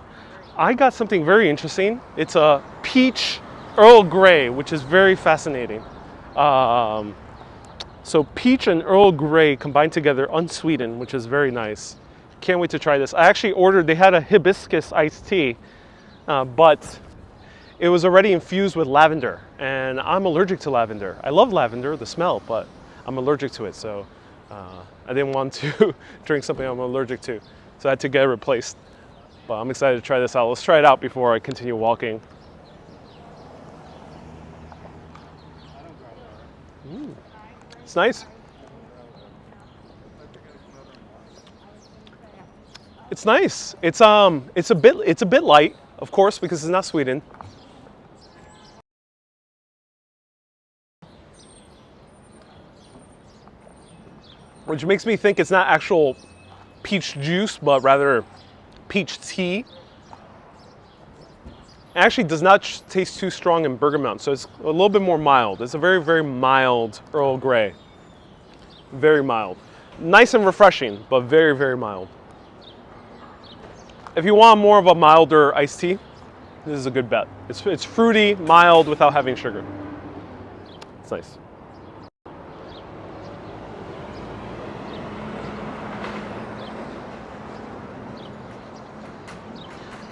I got something very interesting. It's a peach Earl Grey, which is very fascinating. So peach and Earl Grey combined together, unsweetened, which is very nice. Can't wait to try this. I actually ordered, they had a hibiscus iced tea, but it was already infused with lavender, and I'm allergic to lavender. I love lavender, the smell, but I'm allergic to it, so I didn't want to drink something I'm allergic to. So I had to get it replaced. But I'm excited to try this out. Let's try it out before I continue walking. It's nice. It's nice. It's a bit light, of course, because it's not Sweden. Which makes me think it's not actual peach juice, but rather peach tea. It actually does not taste too strong in bergamot, so it's a little bit more mild. It's a very, very mild Earl Grey. Very mild. Nice and refreshing, but very, very mild. If you want more of a milder iced tea, this is a good bet. It's fruity, mild, without having sugar. It's nice.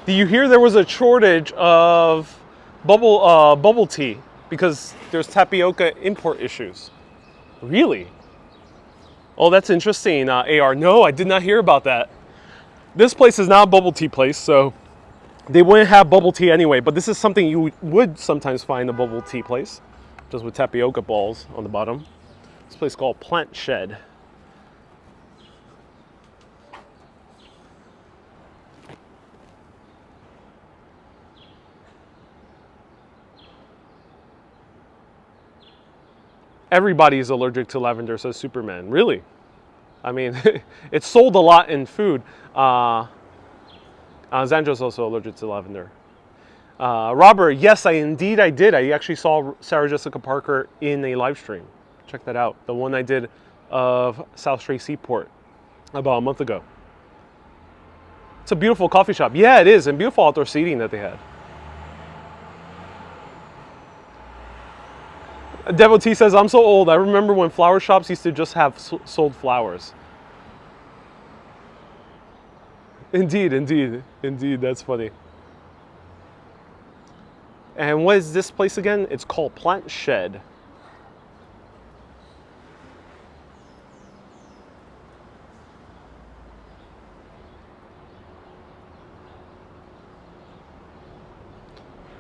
Do you hear there was a shortage of bubble tea because there's tapioca import issues? Really? Oh, that's interesting, AR. No, I did not hear about that. This place is not a bubble tea place, so they wouldn't have bubble tea anyway, but this is something you would sometimes find in a bubble tea place, just with tapioca balls on the bottom. This place is called Plant Shed. Everybody is allergic to lavender, says Superman. Really? I mean, it's sold a lot in food. Xandra's also allergic to lavender. Robert, yes, I did. I actually saw Sarah Jessica Parker in a live stream. Check that out. The one I did of South Strait Seaport about a month ago. It's a beautiful coffee shop. Yeah, it is, and beautiful outdoor seating that they had. Devotee says, I'm so old. I remember when flower shops used to just have sold flowers. Indeed. That's funny. And what is this place again? It's called Plant Shed.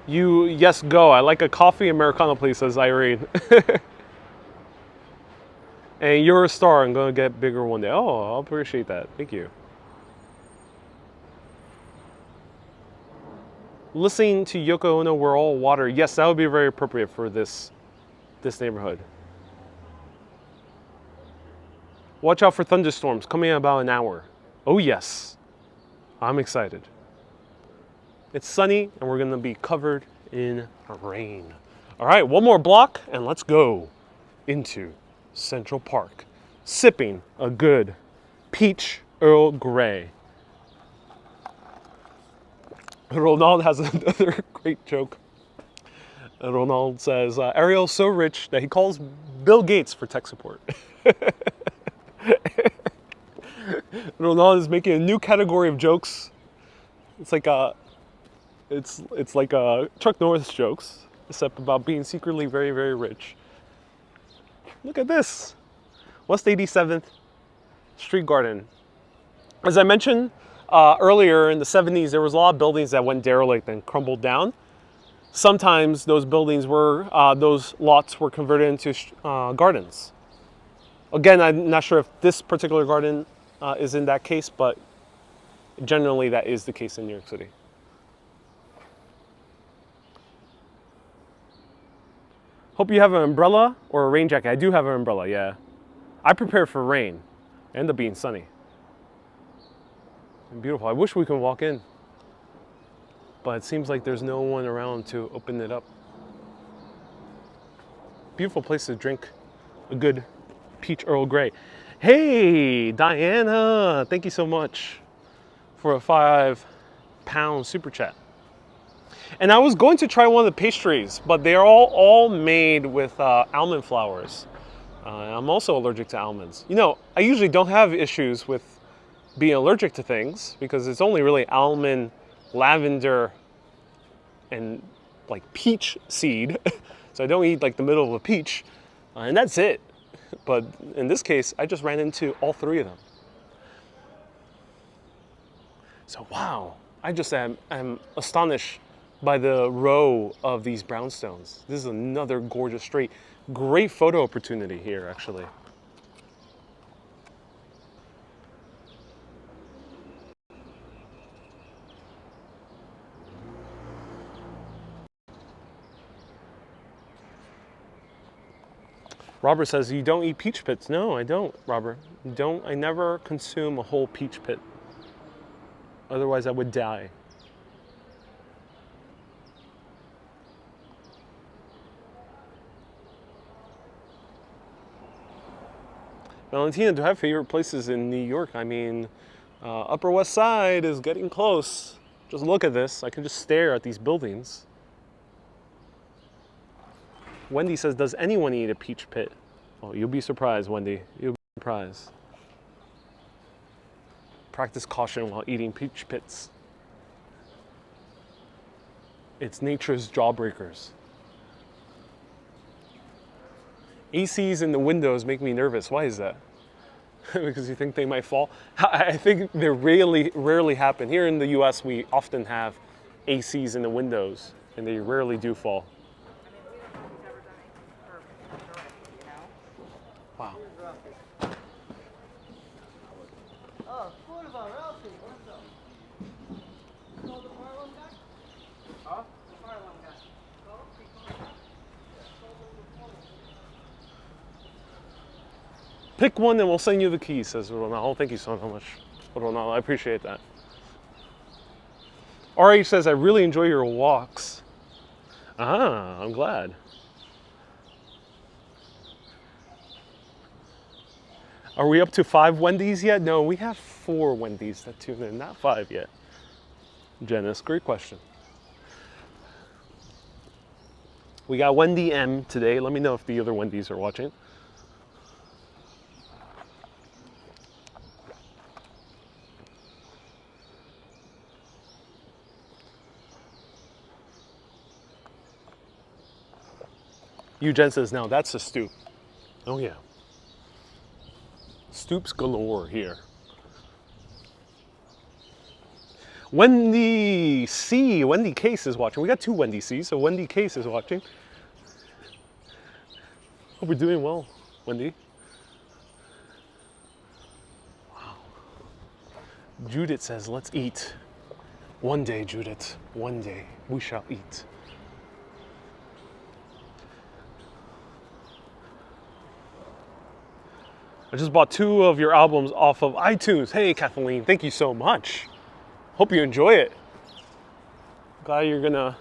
Yes, go. I like a coffee Americano, please, says Irene. And you're a star. I'm going to get bigger one day. Oh, I'll appreciate that. Thank you. Listening to Yoko Ono, We're All Water. Yes, that would be very appropriate for this neighborhood. Watch out for thunderstorms coming in about an hour. Oh, yes. I'm excited. It's sunny, and we're going to be covered in rain. All right, one more block, and let's go into Central Park, sipping a good peach Earl Grey. Ronald has another great joke. Ronald says, Ariel's so rich that he calls Bill Gates for tech support. Ronald is making a new category of jokes. It's like it's like Chuck Norris jokes, except about being secretly very, very rich. Look at this. West 87th Street Garden. As I mentioned earlier, in the 70s, there was a lot of buildings that went derelict and crumbled down. Sometimes those buildings were, those lots were converted into gardens. Again, I'm not sure if this particular garden is in that case, but generally that is the case in New York City. Hope you have an umbrella or a rain jacket. I do have an umbrella, yeah. I prepare for rain. It ended up being sunny. And beautiful. I wish we could walk in. But it seems like there's no one around to open it up. Beautiful place to drink a good peach Earl Grey. Hey, Diana, thank you so much for a £5 super chat. And I was going to try one of the pastries, but they are all made with almond flowers. I'm also allergic to almonds. You know, I usually don't have issues with being allergic to things because it's only really almond, lavender, and like peach seed. So I don't eat like the middle of a peach, and that's it. But in this case, I just ran into all three of them. So wow, I just am astonished by the row of these brownstones. This is another gorgeous street. Great photo opportunity here, actually. Robert says, you don't eat peach pits. No, I don't, Robert. I never consume a whole peach pit. Otherwise, I would die. Valentina, do I have favorite places in New York? I mean, Upper West Side is getting close. Just look at this. I can just stare at these buildings. Wendy says, does anyone eat a peach pit? Oh, you'll be surprised, Wendy. You'll be surprised. Practice caution while eating peach pits. It's nature's jawbreakers. ACs in the windows make me nervous. Why is that? Because you think they might fall? I think they rarely happen. Here in the US, we often have ACs in the windows, and they rarely do fall. Wow. Pick one and we'll send you the keys, says Ronald. Thank you so much, Ronald. I appreciate that. RH says, I really enjoy your walks. Ah, I'm glad. Are we up to 5 Wendy's yet? No, we have 4 Wendy's that tune in, not 5 yet. Janice, great question. We got Wendy M today. Let me know if the other Wendy's are watching. Jen says, now that's a stoop. Oh yeah. Stoops galore here. Wendy C, Wendy Case is watching. We got 2 Wendy C, so Wendy Case is watching. Hope we're doing well, Wendy. Wow. Judith says, let's eat. One day, Judith, one day we shall eat. I just bought 2 of your albums off of iTunes. Hey, Kathleen, thank you so much. Hope you enjoy it. Glad you're gonna...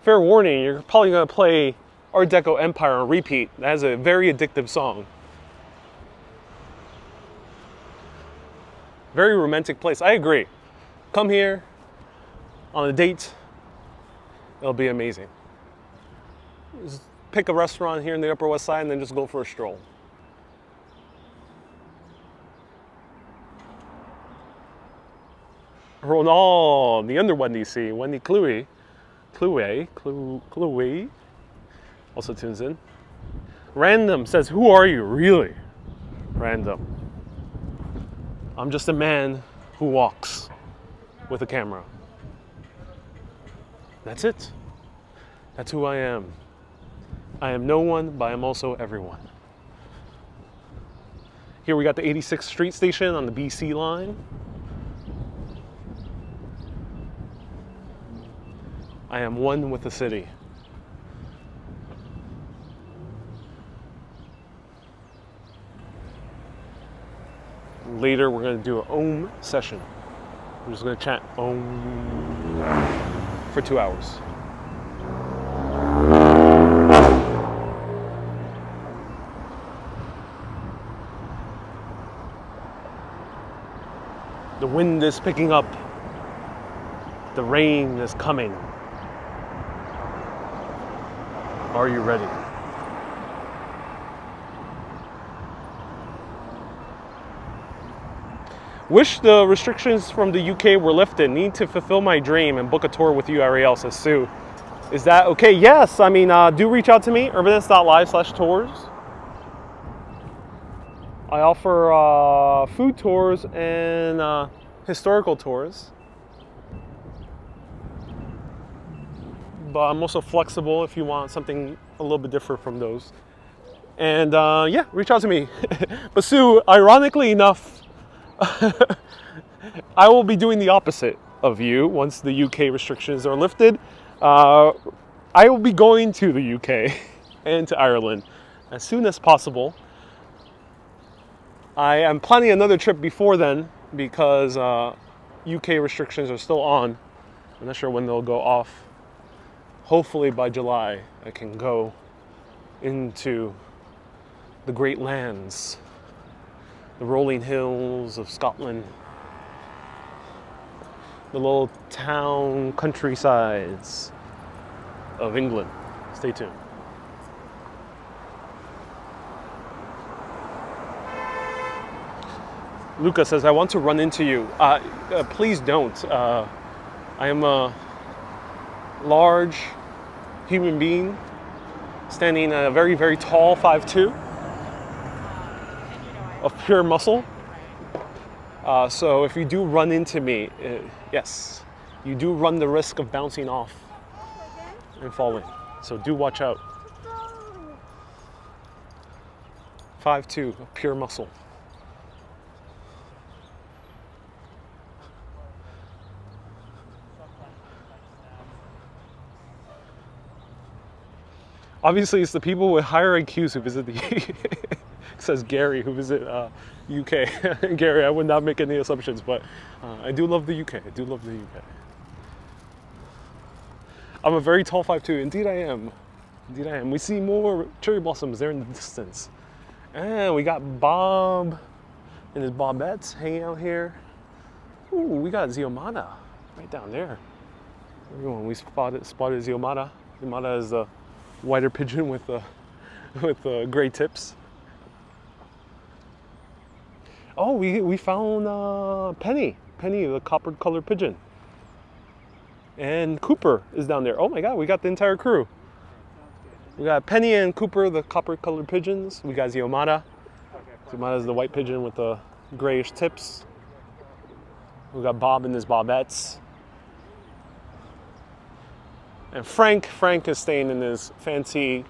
Fair warning, you're probably gonna play Art Deco Empire on repeat. That is a very addictive song. Very romantic place. I agree. Come here on a date. It'll be amazing. Just pick a restaurant here in the Upper West Side and then just go for a stroll. Ronald, the other Wendy C, Wendy Cluey, also tunes in. Random says, who are you really? Random. I'm just a man who walks with a camera. That's it. That's who I am. I am no one, but I am also everyone. Here we got the 86th Street Station on the BC line. I am one with the city. Later, we're going to do an Om session. I'm just going to chant Om for 2 hours. The wind is picking up. The rain is coming. Are you ready? Wish the restrictions from the UK were lifted. Need to fulfill my dream and book a tour with you, Ariel, says Sue. Is that okay? Yes. I mean, do reach out to me, urbanist.live/tours. I offer food tours and historical tours. But I'm also flexible if you want something a little bit different from those. And yeah, reach out to me. But Sue, ironically enough, I will be doing the opposite of you once the UK restrictions are lifted. I will be going to the UK and to Ireland as soon as possible. I am planning another trip before then because UK restrictions are still on. I'm not sure when they'll go off. Hopefully by July I can go into the great lands, the rolling hills of Scotland, the little town countrysides of England. Stay tuned. Luca says, I want to run into you. Please don't. I am a large human being standing at a very, very tall 5'2", of pure muscle. So if you do run into me, yes, you do run the risk of bouncing off and falling. So do watch out. 5'2", of pure muscle. Obviously, it's the people with higher IQs who visit the says Gary, who visit UK. Gary, I would not make any assumptions, but I do love the UK. I do love the UK. I'm a very tall 5'2". Indeed I am. Indeed I am. We see more cherry blossoms there in the distance. And we got Bob and his Bobettes hanging out here. Ooh, we got Ziomata right down there. Everyone, we spotted Ziomata. Ziomata is the whiter pigeon with gray tips. Oh, we found Penny, the copper-colored pigeon. And Cooper is down there. Oh my God, we got the entire crew. We got Penny and Cooper, the copper-colored pigeons. We got Ziomata. Ziomata is the white pigeon with the grayish tips. We got Bob and his Bobettes. And Frank is staying in his fancy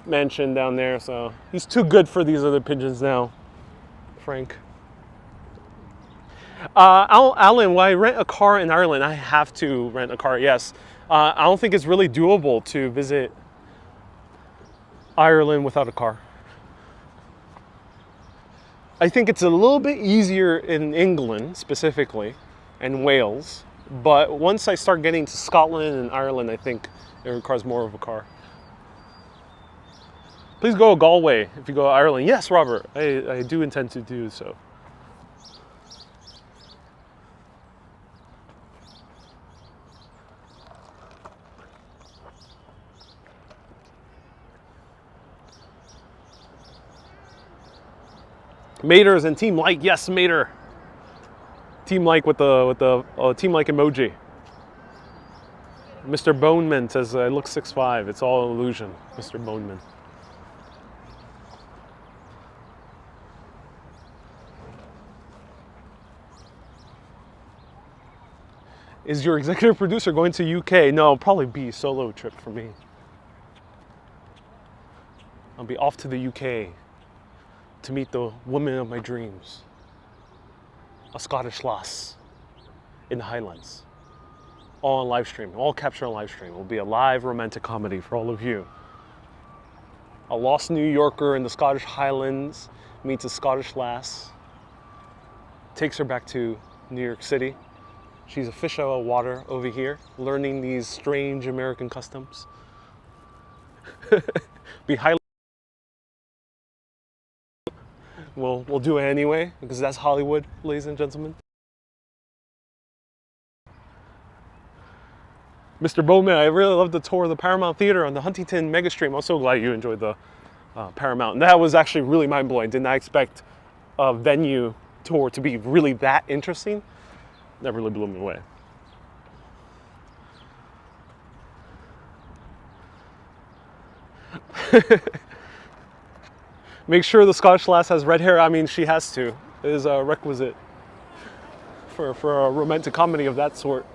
mansion down there, so he's too good for these other pigeons now. Frank. Alan, will I rent a car in Ireland? I have to rent a car, yes. I don't think it's really doable to visit Ireland without a car. I think it's a little bit easier in England specifically, and Wales. But once I start getting to Scotland and Ireland, I think it requires more of a car. Please go to Galway if you go to Ireland. Yes, Robert, I do intend to do so. Mater's and Team Like, yes, Mater. Team Like with the Team Like emoji. Mr. Boneman says I look 6'5". It's all an illusion, Mr. Boneman. Is your executive producer going to UK? No, probably be a solo trip for me. I'll be off to the UK to meet the woman of my dreams. A Scottish lass in the Highlands. All on live stream, all captured on live stream. It will be a live romantic comedy for all of you. A lost New Yorker in the Scottish Highlands meets a Scottish lass, takes her back to New York City. She's a fish out of water over here, learning these strange American customs. Be highly. We'll do it anyway, because that's Hollywood, ladies and gentlemen. Mr. Bowman, I really loved the tour of the Paramount Theater on the Huntington Mega Stream. I'm so glad you enjoyed the Paramount. And that was actually really mind-blowing. Did not expect a venue tour to be really that interesting. That really blew me away. Make sure the Scottish lass has red hair. I mean, she has to. It is a requisite for a romantic comedy of that sort.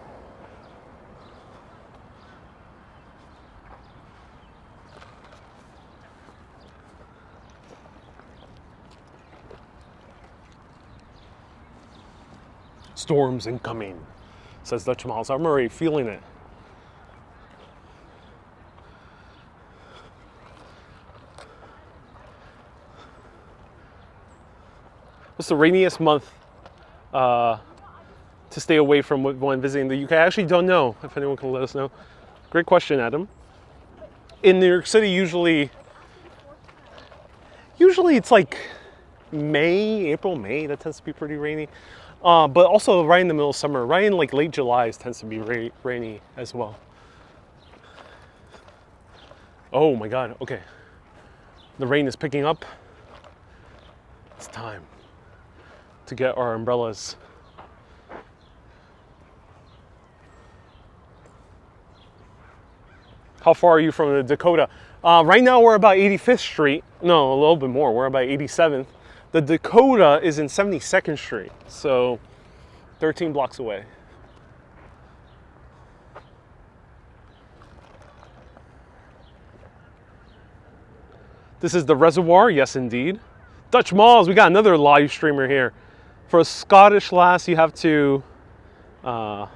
Storms incoming, says Dutch Miles. I'm already feeling it. What's the rainiest month to stay away from when visiting the UK? I actually don't know. If anyone can let us know. Great question, Adam. In New York City, usually it's like April, May. That tends to be pretty rainy. But also right in the middle of summer, right in like late July, tends to be rainy as well. Oh my God, okay. The rain is picking up. It's time to get our umbrellas. How far are you from the Dakota? Right now we're about 85th Street. No, a little bit more. We're about 87th. The Dakota is in 72nd Street, so 13 blocks away. This is the reservoir, yes indeed. Dutch Malls, we got another live streamer here. For a Scottish lass, you have to... I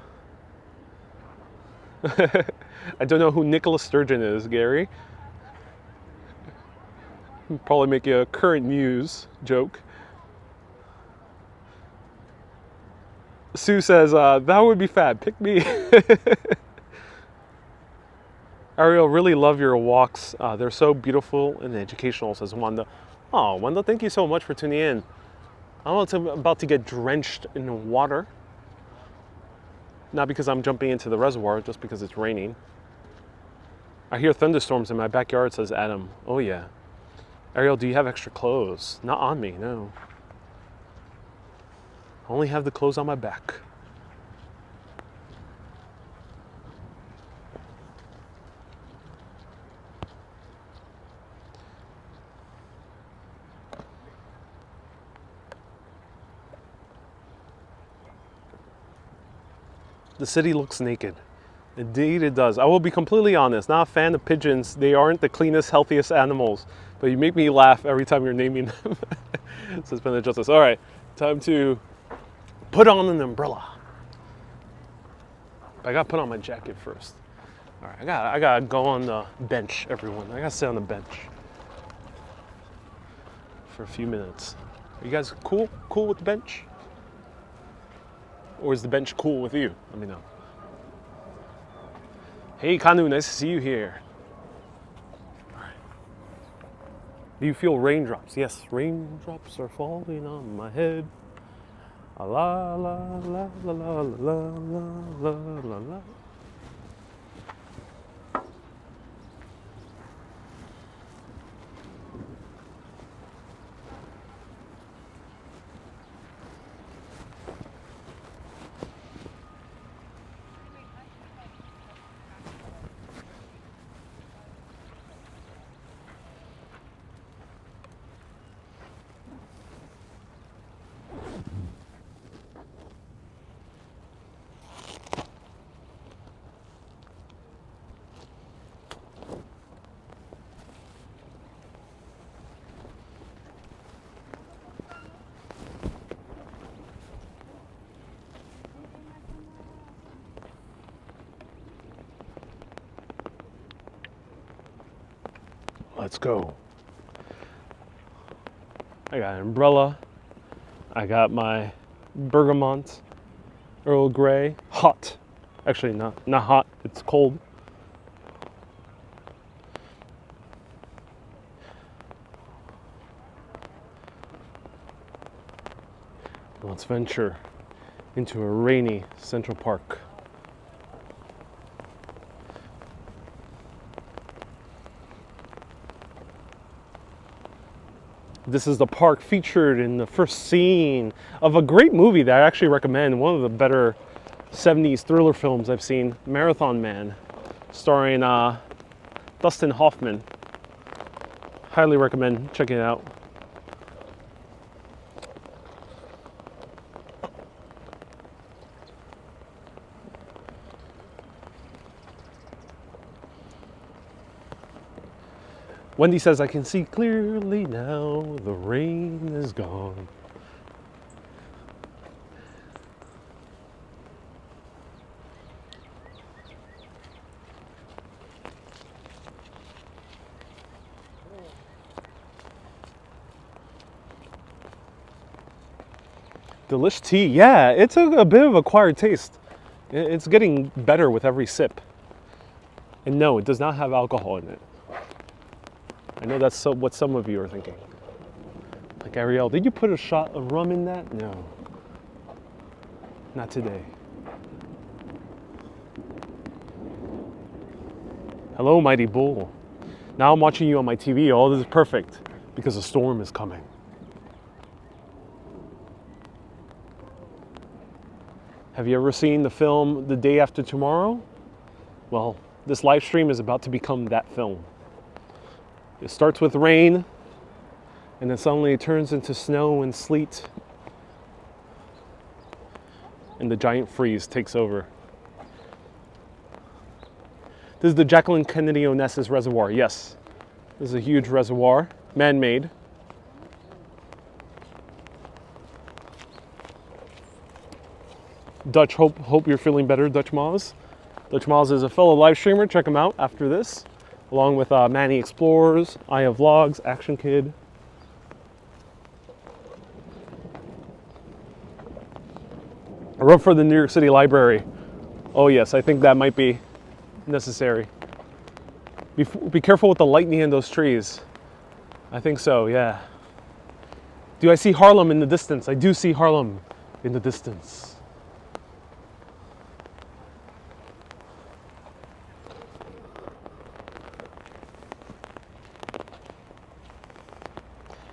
don't know who Nicola Sturgeon is, Gary. Probably make you a current news joke. Sue says, that would be fab, pick me. Ariel, really love your walks. They're so beautiful and educational, says Wanda. Oh, Wanda, thank you so much for tuning in. I'm about to get drenched in water. Not because I'm jumping into the reservoir, just because it's raining. I hear thunderstorms in my backyard, says Adam. Oh yeah. Ariel, do you have extra clothes? Not on me, no. I only have the clothes on my back. The city looks naked. Indeed it does. I will be completely honest, not a fan of pigeons. They aren't the cleanest, healthiest animals, but you make me laugh every time you're naming them. Suspended justice. All right, time to put on an umbrella. But I gotta put on my jacket first. All right, I gotta go on the bench, everyone. I gotta sit on the bench for a few minutes. Are you guys cool? Cool with the bench? Or is the bench cool with you? Let me know. Hey Kanu, nice to see you here. All right. Do you feel raindrops? Yes, raindrops are falling on my head. La la la la la la la la la la. Let's go. I got an umbrella. I got my bergamot, Earl Grey, hot. Actually, not hot. It's cold. Let's venture into a rainy Central Park. This is the park featured in the first scene of a great movie that I actually recommend. One of the better 70s thriller films I've seen, Marathon Man, starring Dustin Hoffman. Highly recommend checking it out. Wendy says, I can see clearly now, the rain is gone. Delish tea, yeah, it's a bit of acquired taste. It's getting better with every sip. And no, it does not have alcohol in it. I know that's what some of you are thinking. Like, Ariel, did you put a shot of rum in that? No. Not today. Hello, Mighty Bull. Now I'm watching you on my TV. Oh, this is perfect because a storm is coming. Have you ever seen the film The Day After Tomorrow? Well, this live stream is about to become that film. It starts with rain, and then suddenly it turns into snow and sleet, and the giant freeze takes over. This is the Jacqueline Kennedy Onassis Reservoir. Yes, this is a huge reservoir, man-made. Dutch, hope you're feeling better, Dutch Moz. Dutch Moz is a fellow live streamer. Check him out after this, along with Manny Explorers, Aya Vlogs, Action Kid. A run for the New York City Library. Oh yes, I think that might be necessary. Be careful with the lightning in those trees. I think so, yeah. Do I see Harlem in the distance? I do see Harlem in the distance.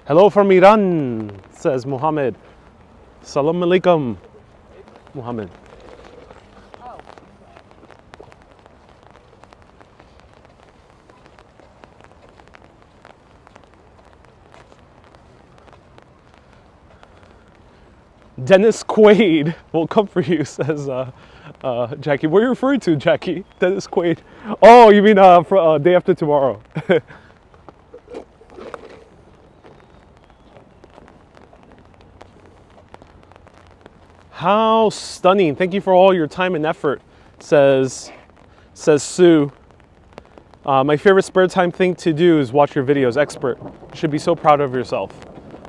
Hello from Iran, says Muhammad. Salam alaikum, Muhammad. Dennis Quaid will come for you, says Jackie. What are you referring to, Jackie? Dennis Quaid. Oh, you mean for Day After Tomorrow. How stunning. Thank you for all your time and effort, says Sue. My favorite spare time thing to do is watch your videos. Expert. You should be so proud of yourself.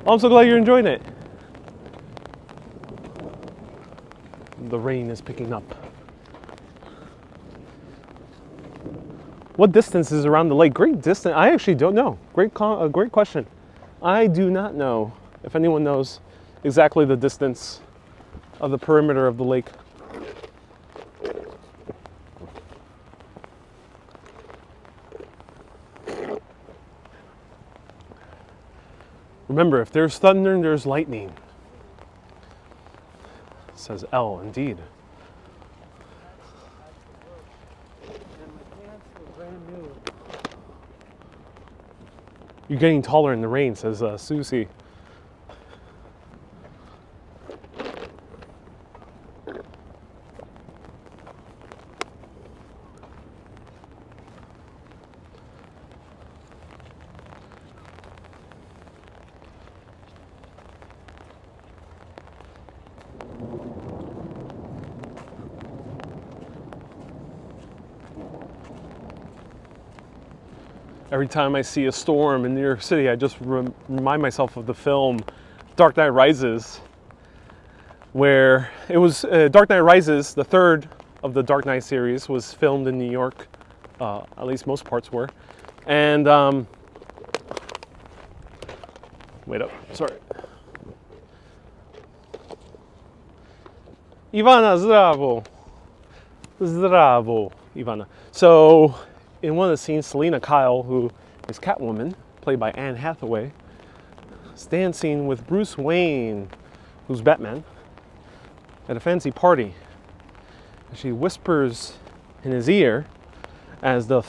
Oh, I'm so glad you're enjoying it. The rain is picking up. What distance is around the lake? Great distance. I actually don't know. Great question. I do not know if anyone knows exactly the distance of the perimeter of the lake. Remember, if there's thunder, there's lightning. Says L, indeed. You're getting taller in the rain, says Susie. Every time I see a storm in New York City, I just remind myself of the film Dark Knight Rises, where it was Dark Knight Rises, the third of the Dark Knight series, was filmed in New York. At least most parts were. And wait up, sorry. Ivana, zdravo. Zdravo, Ivana. So, in one of the scenes, Selena Kyle, who is Catwoman, played by Anne Hathaway, is dancing with Bruce Wayne, who's Batman, at a fancy party. She whispers in his ear as the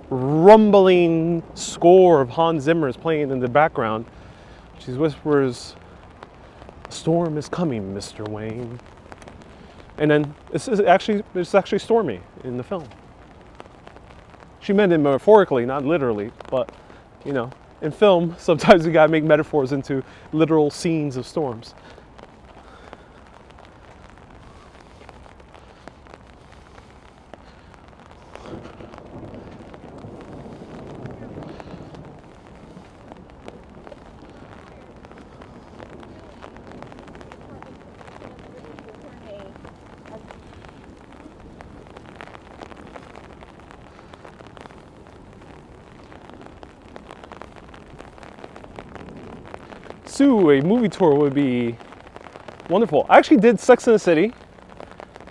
rumbling score of Hans Zimmer is playing in the background. She whispers, "A storm is coming, Mr. Wayne." And then it's actually stormy in the film. She meant it metaphorically, not literally, but you know, in film, sometimes you gotta make metaphors into literal scenes of storms. Sue, a movie tour would be wonderful. I actually did Sex and the City.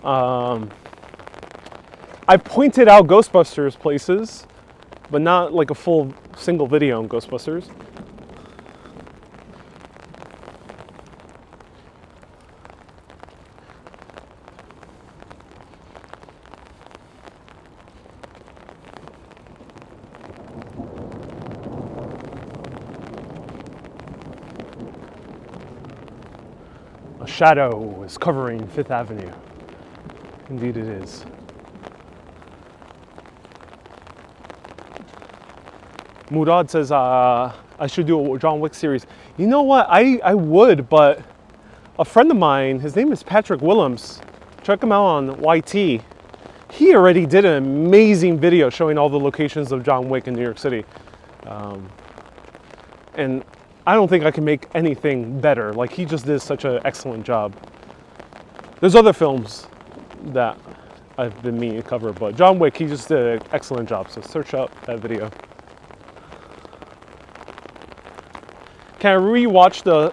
I pointed out Ghostbusters places, but not like a full single video on Ghostbusters. A shadow is covering Fifth Avenue. Indeed it is. Murad says, I should do a John Wick series. You know what? I would, but a friend of mine, his name is Patrick Willems. Check him out on YT. He already did an amazing video showing all the locations of John Wick in New York City. And I don't think I can make anything better. Like, he just did such an excellent job. There's other films that I've been meaning to cover, but John Wick, he just did an excellent job. So search out that video. Can I re-watch the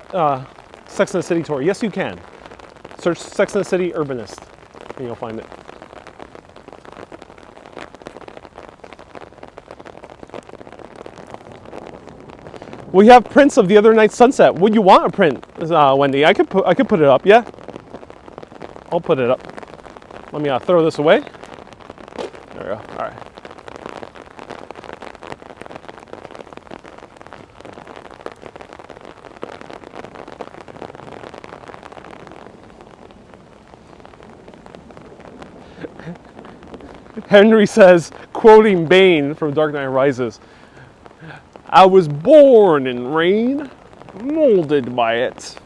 Sex and the City tour? Yes, you can. Search Sex and the City Urbanist, and you'll find it. We have prints of the other night's sunset. Would you want a print, Wendy? I could put it up. Yeah, I'll put it up. Let me throw this away. There we go. All right. Henry says, quoting Bane from Dark Knight Rises, "I was born in rain, molded by it."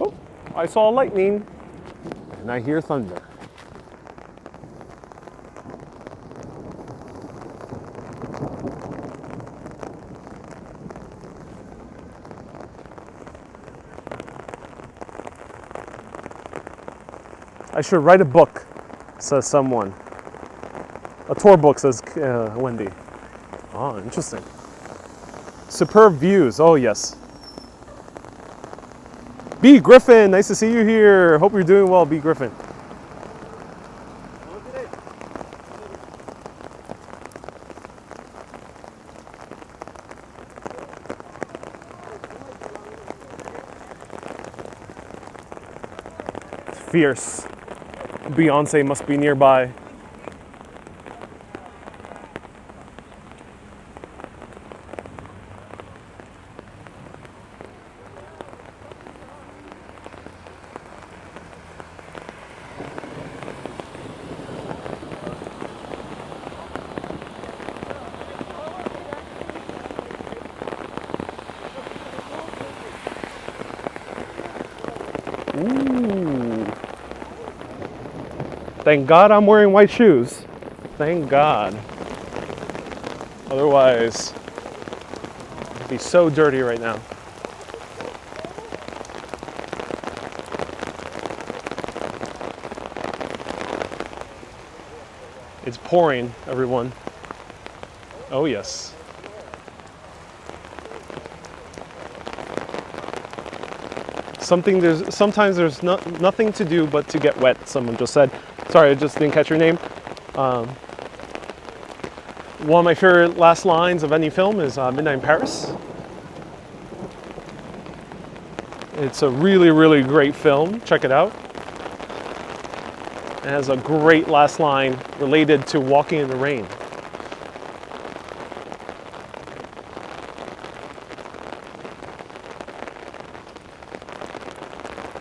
Oh, I saw lightning. And I hear thunder. I should write a book, says someone. A tour book, says Wendy. Oh, interesting. Superb views. Oh, yes. B. Griffin, nice to see you here. Hope you're doing well, B. Griffin. It's fierce. Beyonce must be nearby. Ooh. Thank God I'm wearing white shoes. Thank God. Otherwise, I'd be so dirty right now. It's pouring, everyone. Oh, yes. Sometimes there's nothing to do but to get wet, someone just said. Sorry, I just didn't catch your name. One of my favorite last lines of any film is Midnight in Paris. It's a really, really great film. Check it out. It has a great last line related to walking in the rain.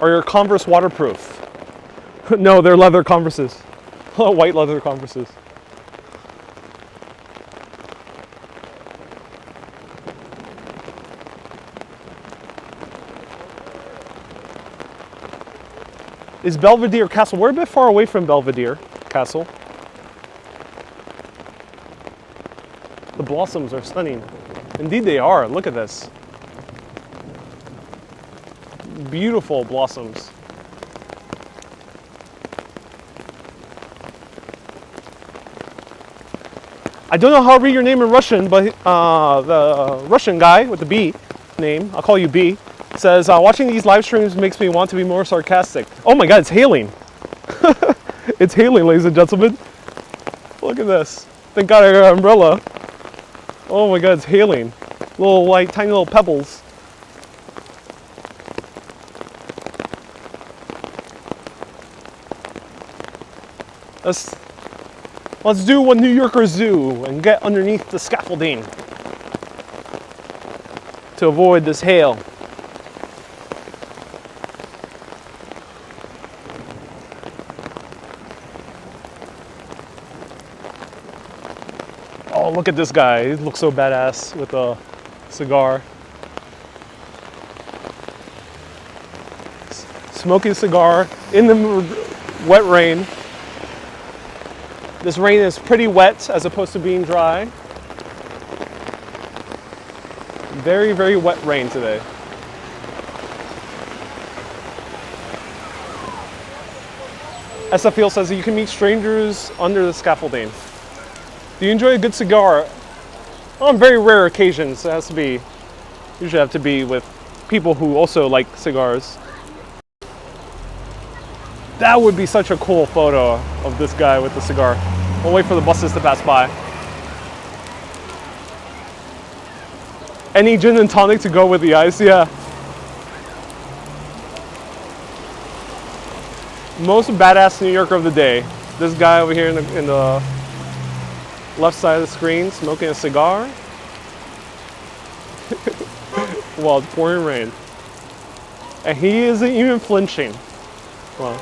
Are your Converse waterproof? No, they're leather Converses. White leather Converses. Is Belvedere Castle? We're a bit far away from Belvedere Castle. The blossoms are stunning. Indeed they are. Look at this. Beautiful blossoms. I don't know how to read your name in Russian, but the Russian guy with the B name, I'll call you B, says, watching these live streams makes me want to be more sarcastic. Oh my god, it's hailing. It's hailing, ladies and gentlemen. Look at this. Thank god I got an umbrella. Oh my god, it's hailing. Little like tiny little pebbles. Let's do what New Yorkers do and get underneath the scaffolding to avoid this hail. Oh, look at this guy. He looks so badass with a cigar. Smoking a cigar in the wet rain. This rain is pretty wet as opposed to being dry. Very, very wet rain today. SFL says that you can meet strangers under the scaffolding. Do you enjoy a good cigar? On very rare occasions, it has to be, usually have to be with people who also like cigars. That would be such a cool photo of this guy with the cigar. We'll wait for the buses to pass by. Any gin and tonic to go with the ice? Yeah. Most badass New Yorker of the day. This guy over here in the left side of the screen smoking a cigar while it's pouring rain. And he isn't even flinching. Well.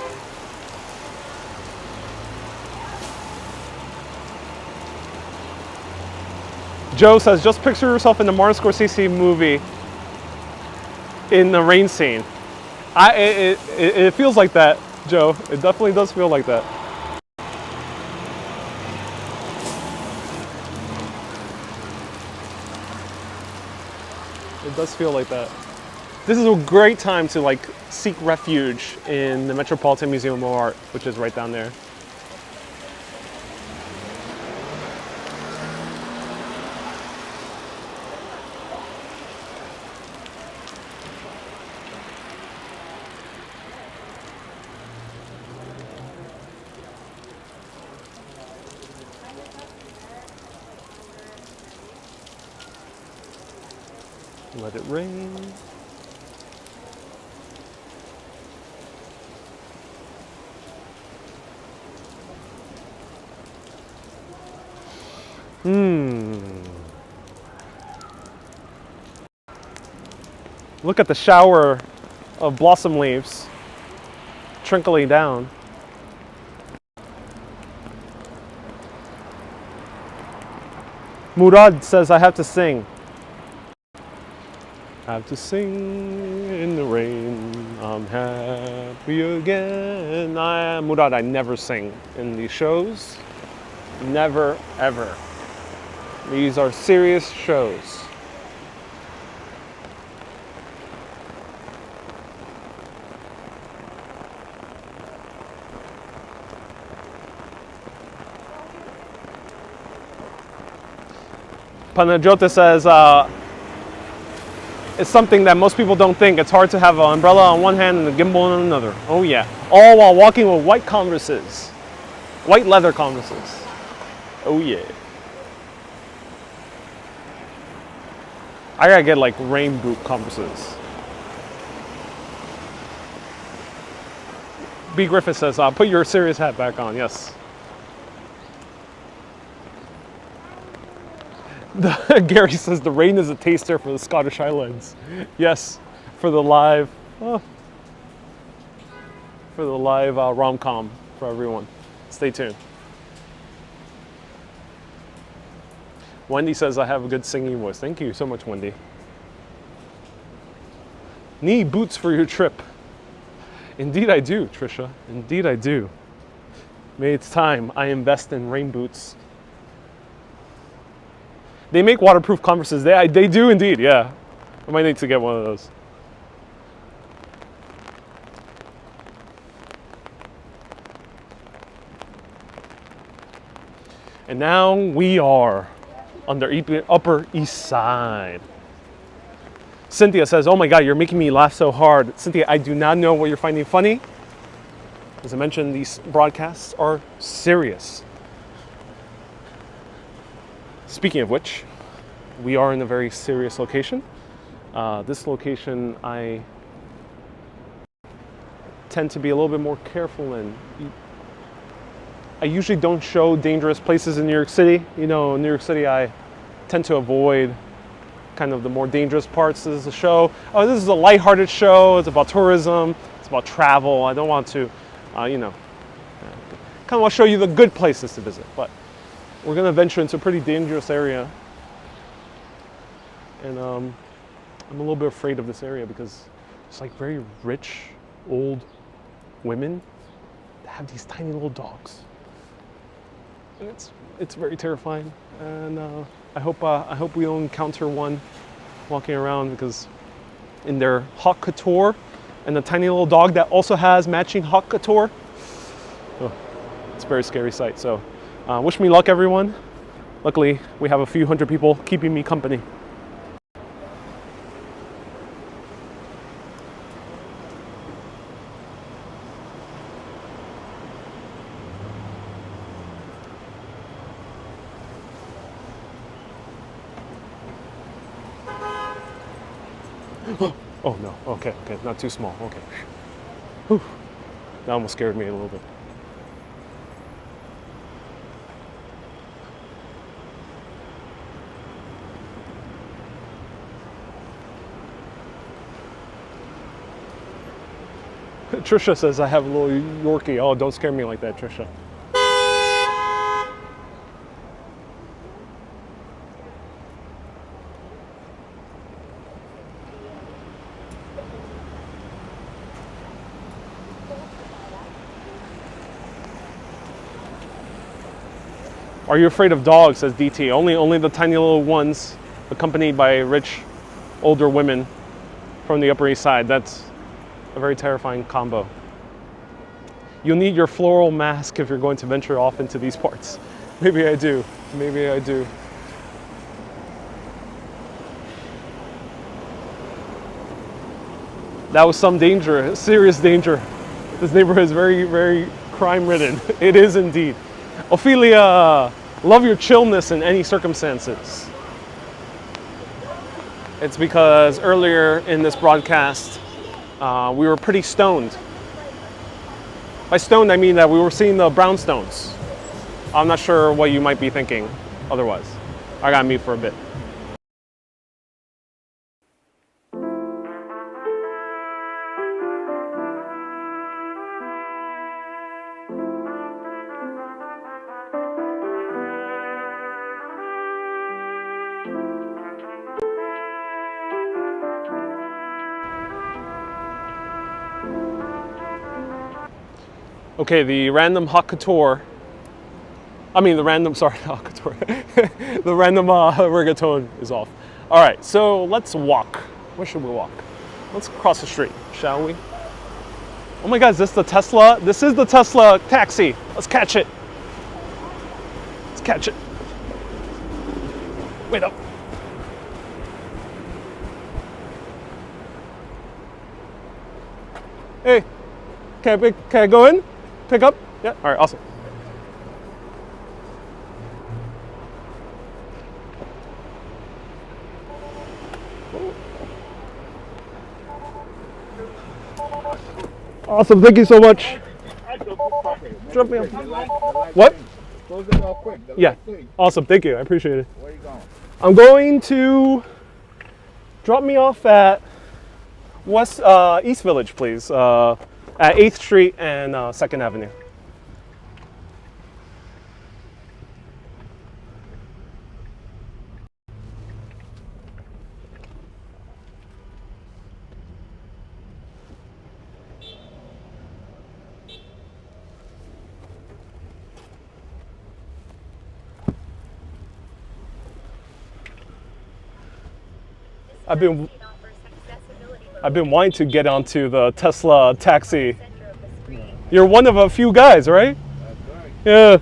Joe says, just picture yourself in the Martin Scorsese movie in the rain scene. It feels like that, Joe. It definitely does feel like that. It does feel like that. This is a great time to like seek refuge in the Metropolitan Museum of Art, which is right down there. Let it rain. Look at the shower of blossom leaves trickling down. Murad says, I have to sing. I have to sing in the rain. I'm happy again. Murad, I never sing in these shows. Never, ever. These are serious shows. Panajota says, it's something that most people don't think. It's hard to have an umbrella on one hand and a gimbal on another. Oh yeah. All while walking with white Converses. White leather Converses. Oh yeah. I gotta get like rain boot Converses. B. Griffith says, put your serious hat back on. Yes. Gary says the rain is a taster for the Scottish Highlands. Yes, for the live, rom-com for everyone. Stay tuned. Wendy says I have a good singing voice. Thank you so much, Wendy. Need boots for your trip. Indeed I do, Trisha. Indeed I do. Maybe it's time I invest in rain boots. They make waterproof Converses. They do indeed, yeah. I might need to get one of those. And now we are on the Upper East Side. Cynthia says, oh my God, you're making me laugh so hard. Cynthia, I do not know what you're finding funny. As I mentioned, these broadcasts are serious. Speaking of which, we are in a very serious location. This location I tend to be a little bit more careful in. I usually don't show dangerous places in New York City. You know, in New York City, I tend to avoid kind of the more dangerous parts. This is a show. Oh, this is a lighthearted show. It's about tourism. It's about travel. I don't want to, kind of want to show you the good places to visit. But we're going to venture into a pretty dangerous area. And I'm a little bit afraid of this area because it's like very rich, old women that have these tiny little dogs. And it's very terrifying, and I hope we don't encounter one walking around, because in their haute couture and the tiny little dog that also has matching haute couture, it's a very scary sight. So wish me luck, everyone. Luckily, we have a few hundred people keeping me company. Oh no, okay, not too small, okay. Whew. That almost scared me a little bit. Trisha says I have a little Yorkie. Oh, don't scare me like that, Trisha. Are you afraid of dogs, says DT? Only the tiny little ones, accompanied by rich, older women from the Upper East Side. That's a very terrifying combo. You'll need your floral mask if you're going to venture off into these parts. Maybe I do. Maybe I do. That was some danger, serious danger. This neighborhood is very, very crime-ridden. It is indeed. Ophelia, love your chillness in any circumstances. It's because earlier in this broadcast, we were pretty stoned. By stoned, I mean that we were seeing the Brownstones. I'm not sure what you might be thinking otherwise. I got mute for a bit. Okay, the random haute couture. The random reggaeton is off. All right, so let's walk. Where should we walk? Let's cross the street, shall we? Oh my God, is this the Tesla? This is the Tesla taxi. Let's catch it. Let's catch it. Wait up. Hey, can I go in? Pick up? Yeah, all right, awesome. Awesome, thank you so much. Drop me off. What? Close it off quick. Yeah, awesome, thank you, I appreciate it. Where are you going? I'm going to drop me off at East Village, please. At 8th Street and 2nd Avenue. I've been wanting to get onto the Tesla taxi. You're one of a few guys, right? That's right. Yeah.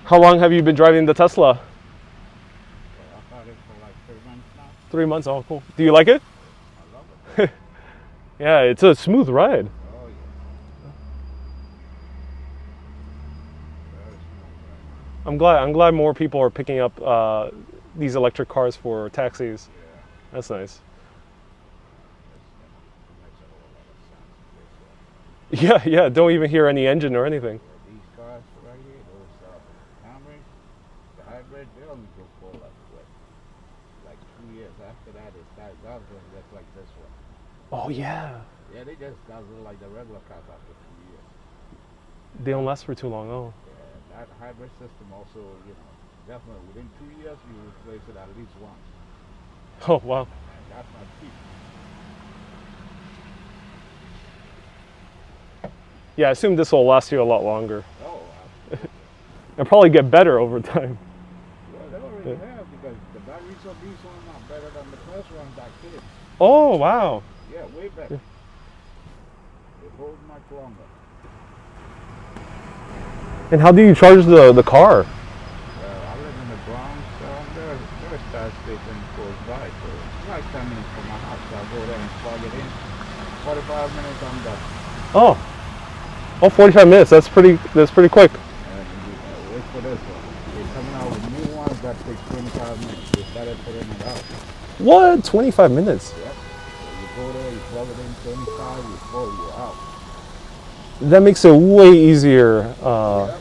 How long have you been driving the Tesla? Well, I've had it for like 3 months now. 3 months. Oh, cool. Do you like it? I love it. Yeah, it's a smooth ride. Oh, yeah. Very smooth, right? I'm glad more people are picking up these electric cars for taxis. Yeah. That's nice. It makes a whole lot of sense. Yeah. Don't even hear any engine or anything. These cars right here, those Camrys, the hybrid, they only go for like 2 years. After that, it starts guzzling just like this one. Oh yeah. Yeah, they just guzzle like the regular cars after 2 years. They don't last for too long. Oh. Yeah, that hybrid system also, definitely within 2 years you replace it at least once. Oh wow. And that's not cheap. Yeah, I assume this will last you a lot longer. Oh, absolutely. And probably get better over time. Well, they already have because the batteries of these ones are better than the first ones back then. Oh wow. Yeah, way better. They hold much longer. And how do you charge the car? I live in the Brownstones. There's a charge station close by, so it's like 10 minutes from my house. So I go there and plug it in. 45 minutes, I'm done. Oh. Oh, 45 minutes. That's pretty quick. And wait for this one. They're coming out with new ones that take 25 minutes. They started putting it out. What? 25 minutes? Yep. So you go there, you plug it in 25, you pull, you're out. That makes it way easier Yep.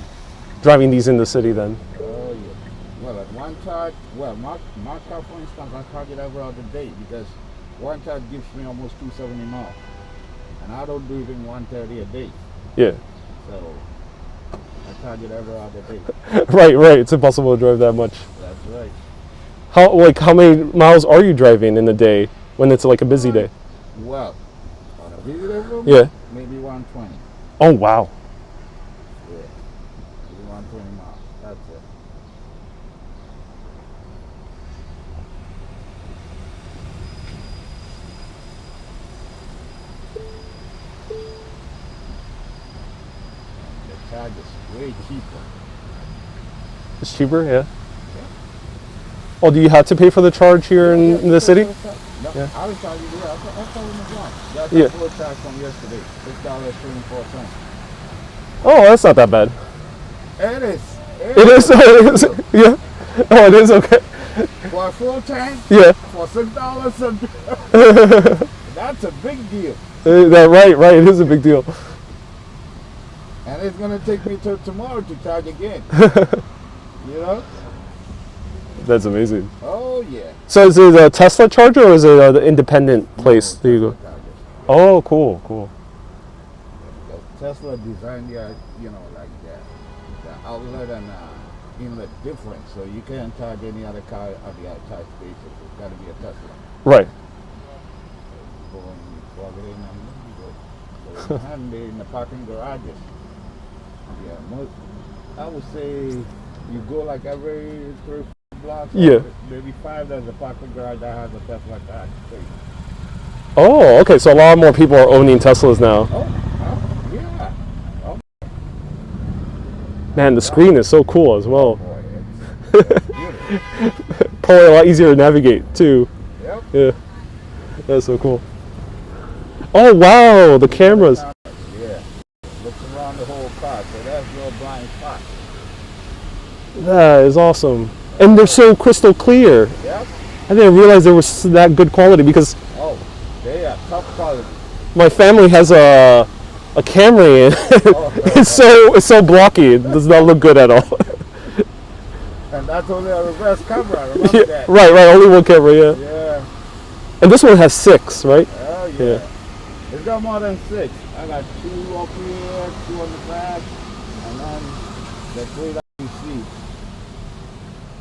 driving these in the city then. Oh, yeah. Well, at one charge, my car, for instance, I charge it every other day because one charge gives me almost 270 miles. And I don't do even 130 a day. Yeah. So I charge it every other day. Right. It's impossible to drive that much. That's right. How many miles are you driving in a day when it's like a busy day? Well, on a busy day, Yeah. maybe 120. Oh wow. Yeah. Maybe 120 miles. That's it. And the charge is way cheaper. It's cheaper, yeah. Oh, do you have to pay for the charge here in the city? No, Yeah. I was charging you. I told him the wrong. That's Yeah. a full charge from yesterday. $6.24. Oh, that's not that bad. It is. It is. It is. Yeah. Oh, it is okay. For a full tank, Yeah. for $6 that's a big deal. Right. It is a big deal. And it's gonna take me till tomorrow to charge again. You know? That's amazing. Oh yeah. So is it a Tesla charger or is it the independent place that you go? Tesla chargers. Oh, cool. The Tesla designed like the outlet and inlet different, so you can't charge any other car at the outside spaces. It's got to be a Tesla. Right. Go and you plug it in and you go. So and they're in the parking garages. Yeah, I would say you go like every 3 or 4 blocks. Yeah. Maybe 5. There's a parking garage that has a Tesla tax space. Oh, okay. So a lot more people are owning Teslas now. Yeah. Oh, Man, the screen is so cool as well. boy, it's beautiful. Probably a lot easier to navigate too. Yep. Yeah, that's so cool. Oh wow, the cameras. Yeah. Looks around the whole car, so that's your blind spot. That is awesome. And they're so crystal clear. Yep. I didn't realize they were that good quality because Oh, they are top quality. my family has a Camry and it's so blocky. It does not look good at all. And that's only a reverse camera, remember Yeah, that? right, only one camera, yeah. Yeah. And this one has 6, right? Oh, yeah. Yeah. It's got more than 6. I got 2 up here, 2 on the back, and then the 3 that you see.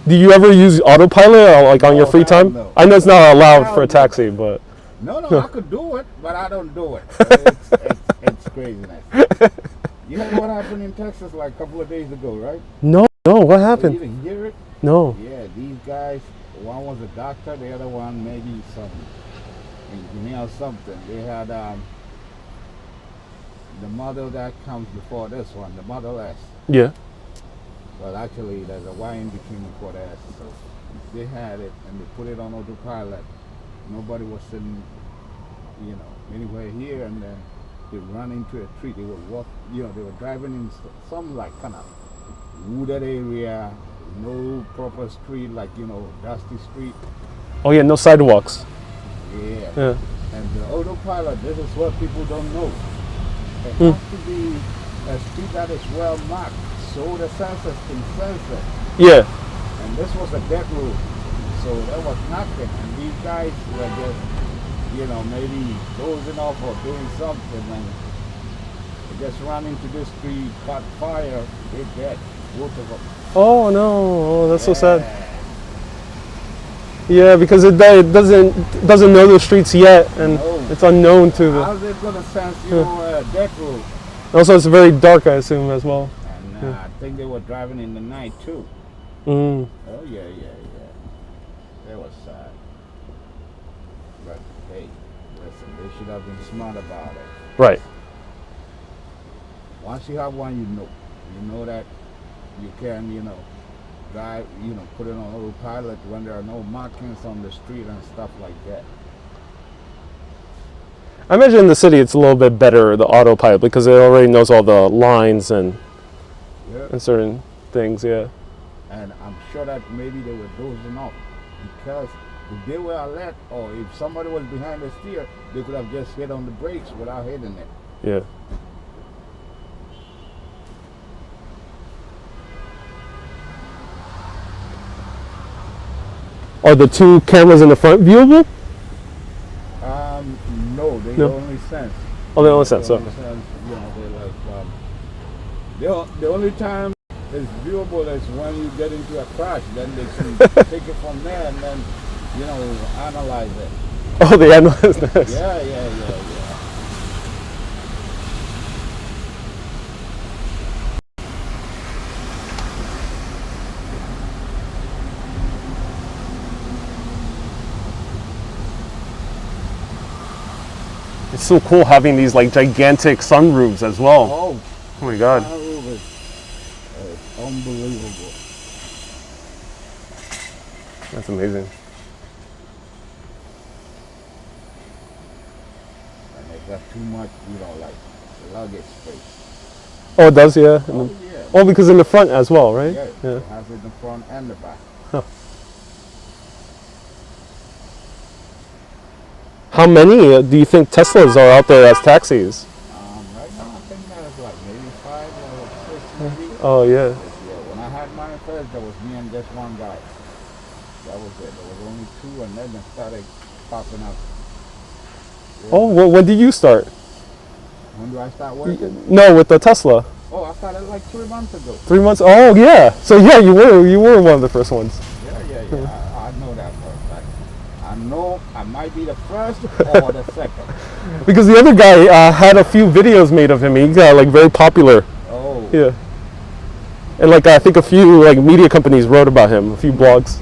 Do you ever use autopilot like on your No, free time? no. I know it's not allowed Hell for a no. taxi, but No, I could do it, but I don't do it. It's craziness. You know what happened in Texas like a couple of days ago, right? no, what Oh, you happened? didn't hear it? No. Yeah, these guys, one was a doctor, the other one maybe some engineer or something. They had the model that comes before this one, the Model S. Yeah. Well, actually, there's a Y in between before the S. So they had it and they put it on autopilot. Nobody was sitting, anywhere here, and then they run into a tree. They would walk, they were driving in some like kind of wooded area, no proper street, like, dusty street. Oh yeah, no sidewalks. Yeah. And the autopilot, this is what people don't know. It has to be a street that is well marked, so the sensors can sense it. Yeah. And this was a dead road, so there was nothing. And these guys were just, maybe dozing off or doing something, and they just ran into this tree, caught fire, they're dead, both of them. Oh no, oh, that's so sad. Yeah, because it doesn't know the streets yet, and No. it's unknown to the. How's it gonna sense, dead road? Also, it's very dark, I assume, as well. And I think they were driving in the night too. Mm. Oh yeah. It was sad. But hey, listen, they should have been smart about it. Right. Once you have one, you know that you can, drive, put it on autopilot when there are no markings on the street and stuff like that. I imagine in the city it's a little bit better, the autopilot, because it already knows all the lines and certain things, yeah. And I'm sure that maybe they were dozing off, because if they were alert, or if somebody was behind the steer, they could have just hit on the brakes without hitting it. Yeah. Are the 2 cameras in the front viewable? No, they No. only sense. Oh, they only sense, They okay. only sense, they're like, the only time it's viewable is when you get into a crash. Then they can take it from there and then, analyze it. Oh, they analyze this. Yeah. It's so cool having these like gigantic sunroofs as well. Oh my God. That roof is unbelievable. That's amazing. And it got too much, like luggage space. Oh, it does, yeah. Oh, yeah. Oh, because in the front as well, right? Yeah, it has it in the front and the back. How many do you think Teslas are out there as taxis? Right now, I think there's like maybe 5 or 6 maybe. Oh, yeah. Yeah, when I had mine first, there was me and just one guy. That was it. There was only 2, and then it started popping up. Yeah. Oh, when did you start? When do I start working? No, with the Tesla. Oh, I started like 3 months ago. 3 months? Oh, yeah. So yeah, you were one of the first ones. Yeah. I know that for a fact. I know I might be the first or the second. Because the other guy had a few videos made of him. He got like very popular. Oh. Yeah. And like I think a few like media companies wrote about him, a few blogs.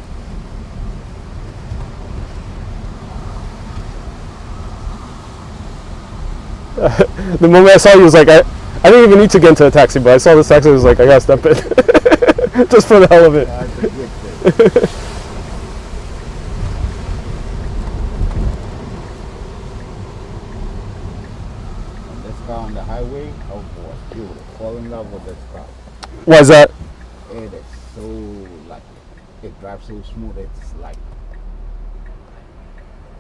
The moment I saw you, was like, I didn't even need to get into a taxi, but I saw this taxi, I was like, I gotta step in. Just for the hell of it. That's a good thing. And this car on the highway, oh boy, you would fall in love with this car. Why is that? It is so, like, it drives so smooth, it's like,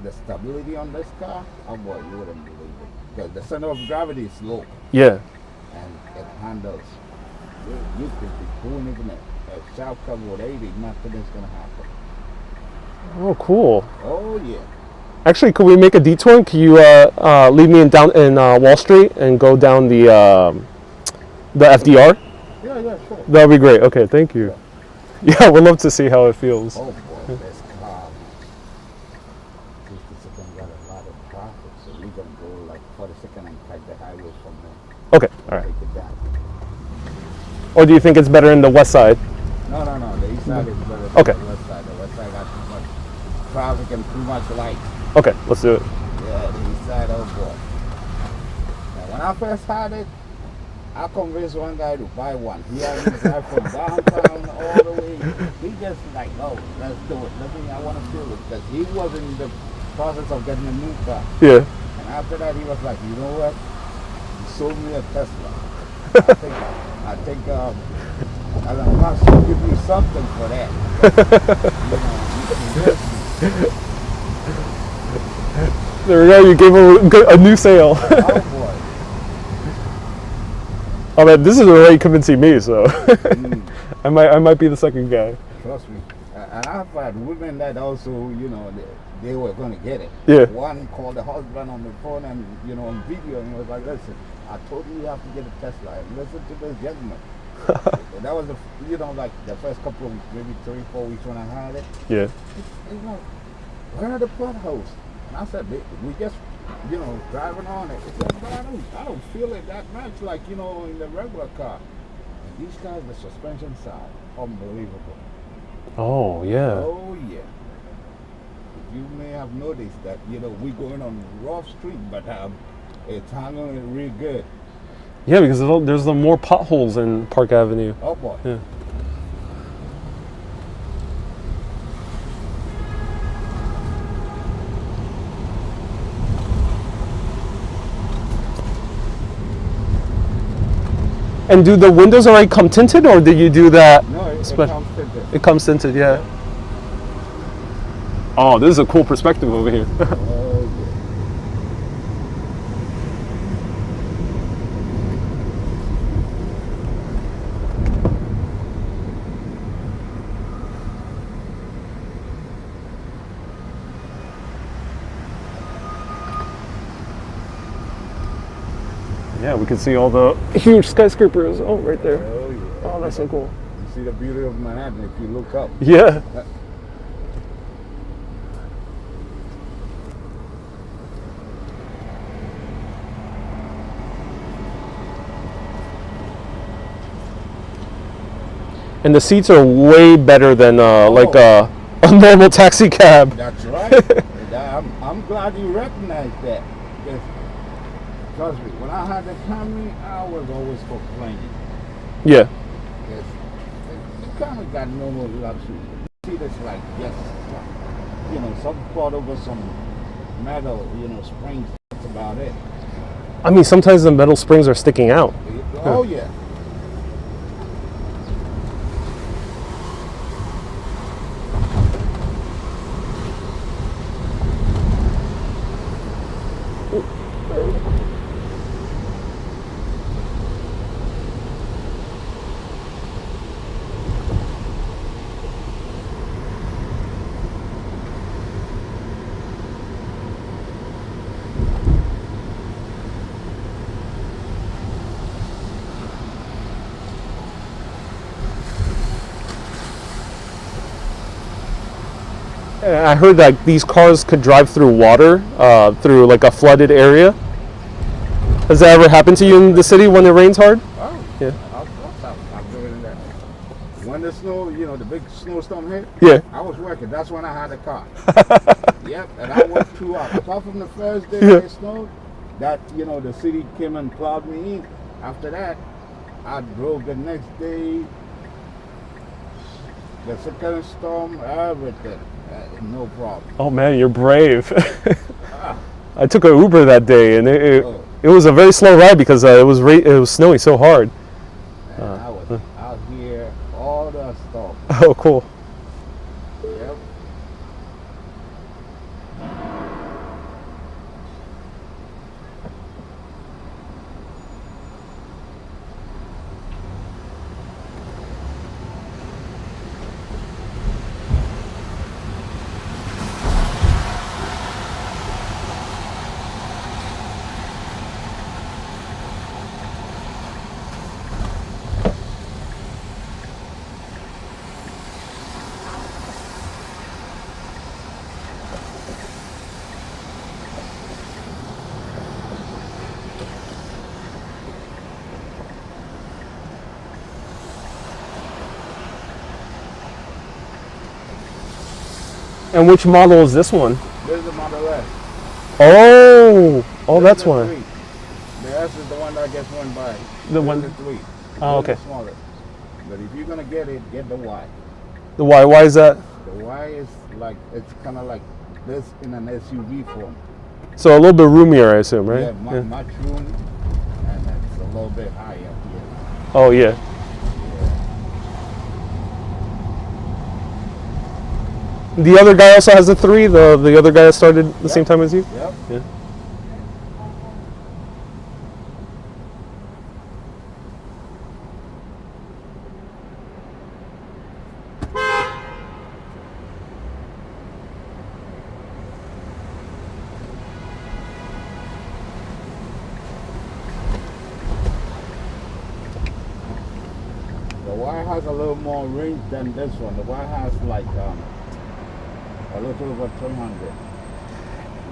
the stability on this car, oh boy, you wouldn't believe it. Because the center of gravity is low, Yeah. and it handles. You could be doing even a sharp cover with 80, nothing is going to happen. Oh, cool. Oh, yeah. Actually, could we make a detour? Can you leave me down in Wall Street and go down the FDR? Yeah, sure. That would be great. Okay, thank you. Yeah, we'd love to see how it feels. Oh, boy, this car. 52nd got a lot of traffic, so we're going to go like 42nd and cut the highway from there. Okay, all right. Take it down. Or do you think it's better in the west side? No, the east side is better than Okay. the west side. The west side got too much traffic and too much light. Okay, let's do it. Yeah, the east side, oh boy. Now, when I first had it, I convinced one guy to buy one. He had me drive from downtown all the way. He just like, oh, let's do it. I want to feel it. Because he was in the process of getting a new car. Yeah. And after that, he was like, you know what? He sold me a Tesla. I think Elon Musk should give me something for that. There we go. You gave him a new sale. Oh boy. Oh man, this is already convincing me. So I might be the second guy. Trust me. And I've had women that also, they were going to get it. Yeah. One called the husband on the phone and, on video, and he was like, listen, I told you have to get a Tesla. And listen to this gentleman. That was like the first couple of weeks, maybe 3-4 weeks when I had it. Yeah. Where are the potholes? And I said, we just, driving on it. He said, but I don't feel it that much like, in the regular car. And these guys, the suspension side, unbelievable. Oh yeah. Oh yeah. You may have noticed that, we're going on rough street, but it's handling it real good. Yeah, because there's more potholes in Park Avenue. Oh boy. Yeah. And do the windows already come tinted, or did you do that? No, it comes tinted. It comes tinted, yeah. Oh, this is a cool perspective over here. Oh yeah. Yeah, we can see all the huge skyscrapers. Oh, right there. Oh yeah. Oh, that's so cool. You see the beauty of Manhattan if you look up. Yeah. And the seats are way better than like a normal taxi cab. That's right. I'm glad you recognize that. Because, trust me, when I had the Camry, I was always complaining. Yeah. Because the Camry got no more luxury. See, it's like, yes, some part over some metal, springs. That's about it. I mean, sometimes the metal springs are sticking out. Oh, yeah. I heard that these cars could drive through water, through like a flooded area. Has that ever happened to you in the city when it rains hard? Oh, Yeah. of course I'm doing that. When the snow, the big snowstorm hit, Yeah. I was working. That's when I had the car. Yep, and I worked 2 hours. Apart from the first day Yeah. it snowed, that, the city came and plowed me in. After that, I drove the next day. The second storm, everything, no problem. Oh man, you're brave. Ah, I took an Uber that day, and oh, it was a very slow ride because it was snowing so hard. man, I was out here all the storm. Oh, cool. Yep. And which model is this one? This is the Model S. Oh, This that's is the one. 3. The S is the one that gets one by. The This one- is the 3. Oh, This is okay. smaller. But if you're gonna get it, get the Y. The Y. Why is that? The Y is like, it's kind of like this in an SUV form. So a little bit roomier, I assume, right? Yeah, much room, and it's a little bit high up here. Oh yeah. The other guy also has a 3. The other guy that started the same time as you. Yep. Yeah. The Y has a little more range than this one. The Y has like a little over 300.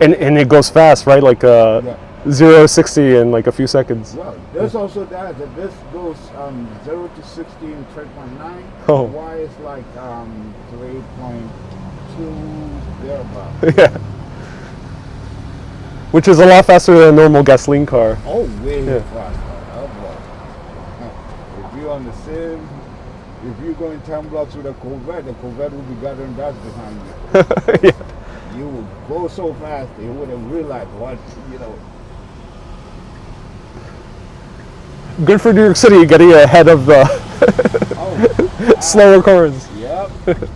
And it goes fast, right? Like Yeah. 0 to 60 in like a few seconds. Well, this also does it. This goes 0 to 60 in 3.9. Oh. The Y is like 3.2 thereabout. Yeah. Which is a lot faster than a normal gasoline car. Oh, way Yeah. faster. Oh boy. If you're on the same, if you're going 10 blocks with the Corvette will be gathering dust behind you. Yeah. You would go so fast, you wouldn't realize what, Good for New York City, getting ahead of the Oh, slower cars. Yep. Yep.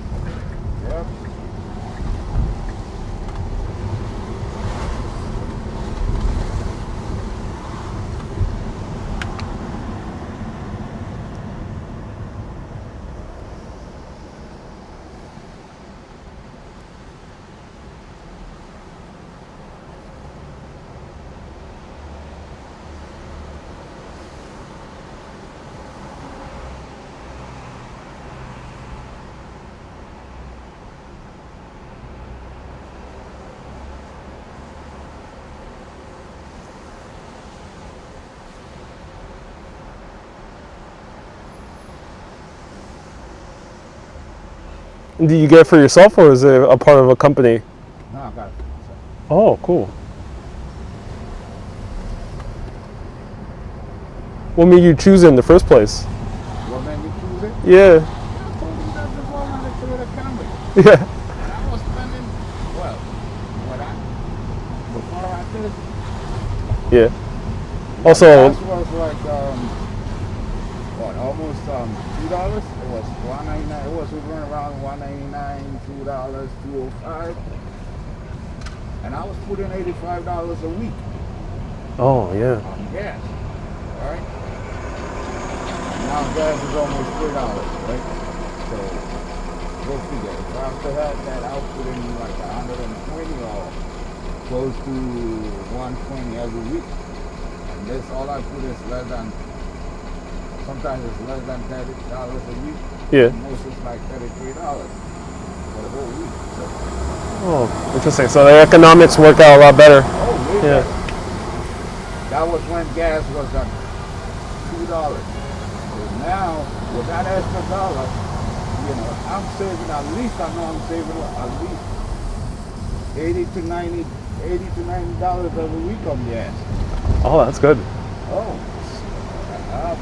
Do you get it for yourself, or is it a part of a company? No, I got it. Oh, cool. What made you choose it in the first place? What made me choose it? Yeah. I told you that before when I took the Camry. Yeah. And I was spending, well, before I did, Yeah. Also, gas was like, almost $2. It was $1.99. It was hovering around $1.99, $2, $2.05. And I was putting $85 a week oh yeah. on gas. All right. Now gas is almost $3, right? So go figure. If after that I was putting like 120 or close to 120 every week. And this all I put is less than, sometimes it's less than $30 a week. Yeah. Most is like $33 for the whole week. So, Oh, interesting. So the economics work out a lot better. oh, Yeah. that was when gas was at $2. So now with that extra dollar, I'm saving at least. I know I'm saving at least $80 to $90 every week on gas. Oh, that's good. Oh, are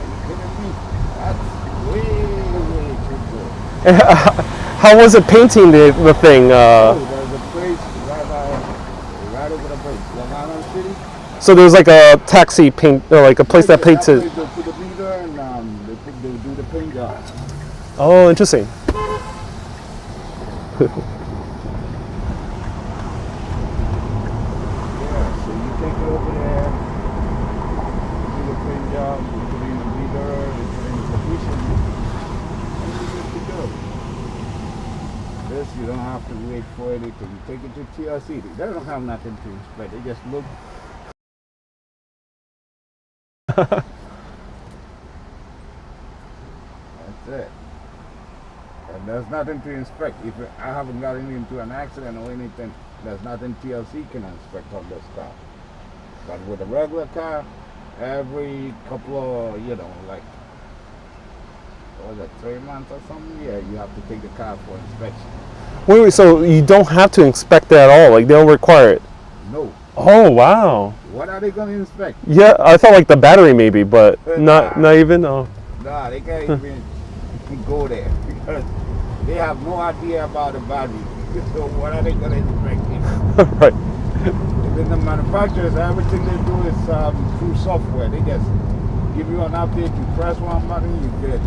you kidding me? That's way too good. How was it painting the thing? Oh, there's a place right over the bridge, Long Island City. So there's like a taxi paint, or like a place that paints it. They put the meter and they do the paint job. Oh, interesting. Yeah, so you take it over there, you do the paint job, you put in the meter, you put in the completion, and you're good to go. This, you don't have to wait for anything. You take it to TLC. They don't have nothing to inspect. They just look. That's it. And there's nothing to inspect. If I haven't gotten into an accident or anything, there's nothing TLC can inspect on this car. But with a regular car, every couple of, like, what was it, 3 months or something? Yeah, you have to take the car for inspection. Wait, so you don't have to inspect that at all? Like, they don't require it? No. Oh, wow. What are they going to inspect? Yeah, I thought like the battery maybe, but not even? Oh. Nah, they can't even go there because they have no idea about the battery. So what are they going to inspect? Right. Then the manufacturers, everything they do is through software. They just give you an update, you press one button, you're good.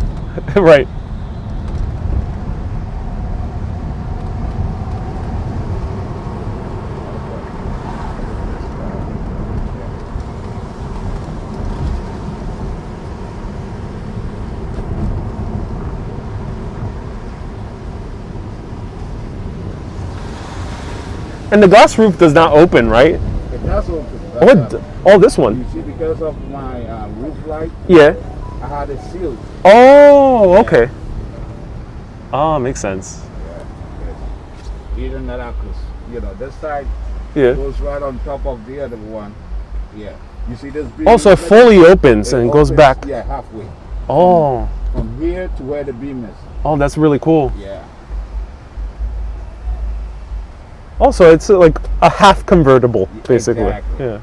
Right. And the glass roof does not open, right? It does open. What? Oh, this one. You see, because of my roof light, Yeah. I had it sealed. Oh, okay. Oh, makes sense. Yeah. Even that, because, this side Yeah. goes right on top of the other one. Yeah. You see this beam? Also, it fully opens and goes back. Yeah, halfway. Oh. From here to where the beam is. Oh, that's really cool. Yeah. Also, it's like a half convertible, basically. Exactly. Yeah.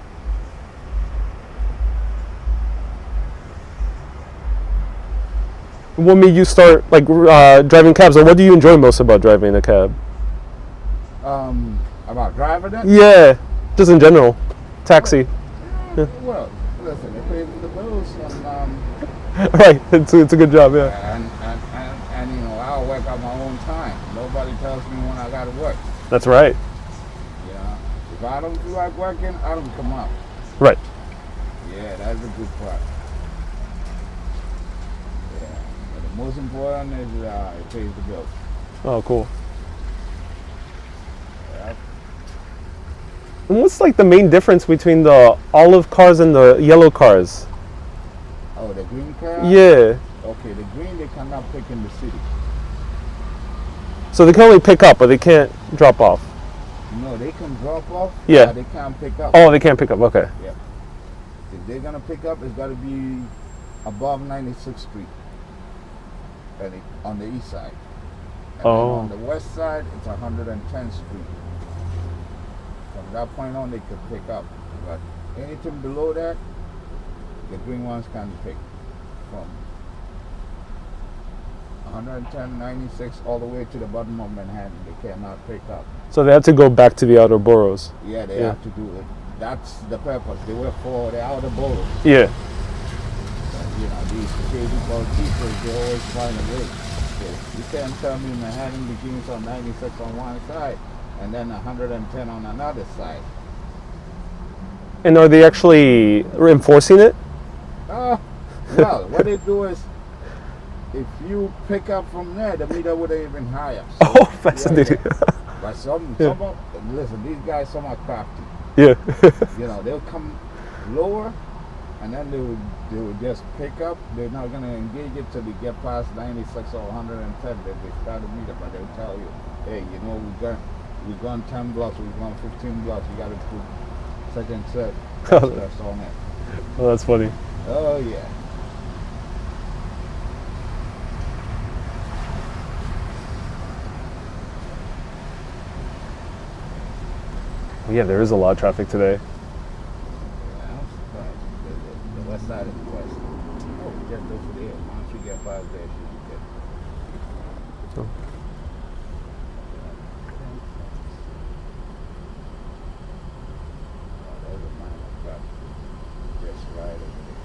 What made you start like driving cabs, or what do you enjoy most about driving a cab? About driving it? Yeah, just in general, taxi. Yeah. Well, listen, it pays the bills, and Right, it's a good job, yeah. and I'll work at my own time. Nobody tells me when I gotta work. That's right. If I don't feel like working, I don't come up. Right. Yeah, that's a good part. Yeah, but the most important is it pays the bills. Oh, cool. Yeah. And what's like the main difference between the olive cars and the yellow cars? Oh, the green car? Yeah. Okay, the green they cannot pick in the city. So they can only pick up, but they can't drop off. No, they can drop off. Yeah. They can't pick up. Oh, they can't pick up. Okay. Yeah. If they're gonna pick up, it's gotta be above 96th Street, and on the east side. And then on the west side, it's 110th Street. From that point on, they could pick up. But anything below that, the green ones can pick from 110, 96, all the way to the bottom of Manhattan. They cannot pick up. So they have to go back to the outer boroughs. Yeah, they have to do it. That's the purpose. They work for the outer boroughs. Yeah. But, these crazy politicians, they always find a way. So you can't tell me Manhattan begins on 96 on one side and then 110 on another side. And are they actually enforcing it? Well, what they do is, if you pick up from there, the meter would even higher. So, Oh, fascinating. But listen, these guys, some are crafty. Yeah. They'll come lower, and then they will just pick up. They're not going to engage it till they get past 96 or 110. Then they start the meter, but they'll tell you, hey, we've gone 10 blocks, we've gone 15 blocks. You got to put such and such. That's on it. Oh, that's funny. Oh yeah. Yeah, there is a lot of traffic today. Yeah, 5 days should be good. So, Oh, there's a minor cut just right over there.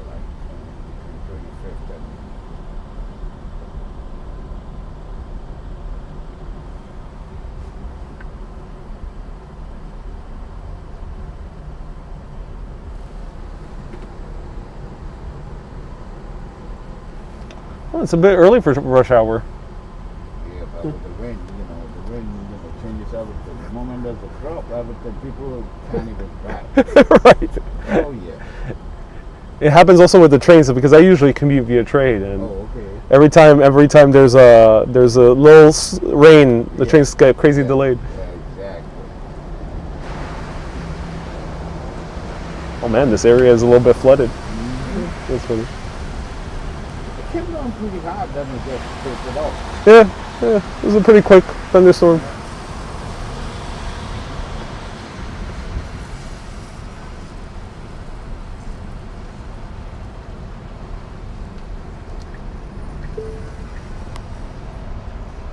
Like between 25th and well, it's a bit early for rush hour. yeah, but with the wind, changes everything. The moment there's a drop, everything, people can't even drive. Right. Oh yeah. It happens also with the trains because I usually commute via train, and Oh, okay. every time there's a little rain, the Yeah. trains get crazy Yeah. delayed. Yeah, exactly. Oh man, this area is a little bit flooded. That's funny. It came down pretty hard, doesn't it? Just take it off. Yeah, it was a pretty quick thunderstorm.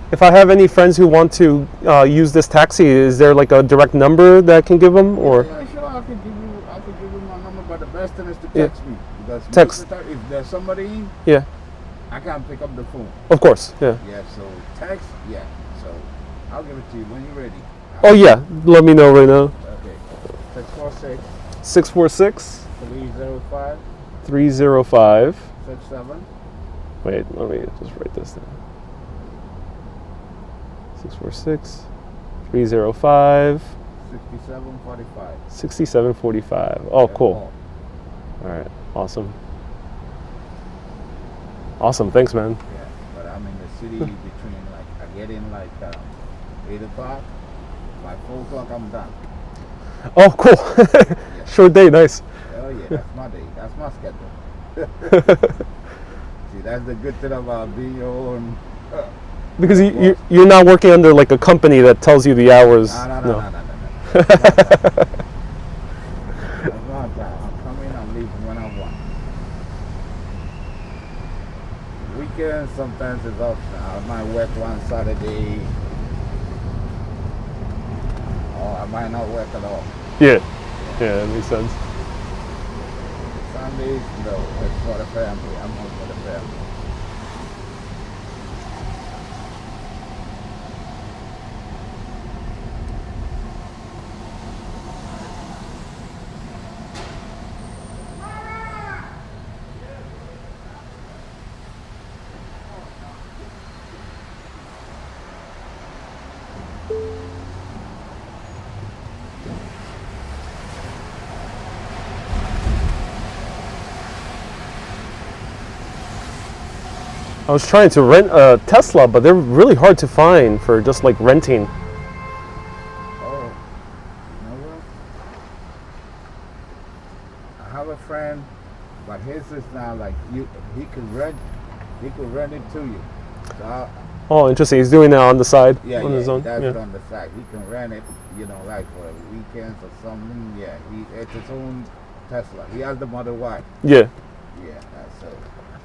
If I have any friends who want to use this taxi, is there like a direct number that I can give them, or? Yeah, sure. I could give you my number, but the best thing is to Yeah. text me because most Text. of the time, if there's somebody in, Yeah, I can't pick up the phone. of course. Yeah. Yeah, so text. Yeah, so I'll give it to you when you're ready. Oh yeah, let me know right now. Okay. 646 646 305 305. 67. Wait, let me just write this down. 646 305 6745. 6745. Oh, cool. All right, awesome. Awesome, thanks, man. Yeah, but I'm in the city between I get in 8 o'clock. By 4 o'clock, I'm done. Oh, cool. Short day, nice. Oh yeah, that's my day. That's my schedule. See, that's the good thing about being your own. Because you're not working under like a company that tells you the hours. No. That's my time. I'm coming, I'm leaving when I want. Weekends, sometimes it's optional. I might work one Saturday, or I might not work at all. Yeah, that makes sense. Sundays, no, it's for the family. I'm home for the family. I was trying to rent a Tesla, but they're really hard to find for just like renting. Oh, you know what? I have a friend, but his is not like you. He could rent it to you. So Oh, interesting. He's doing that on the side, on his own. he does Yeah. it on the side. He can rent it, like for weekends or something. Yeah, it's his own Tesla. He has the Model Y. Yeah. Yeah, so.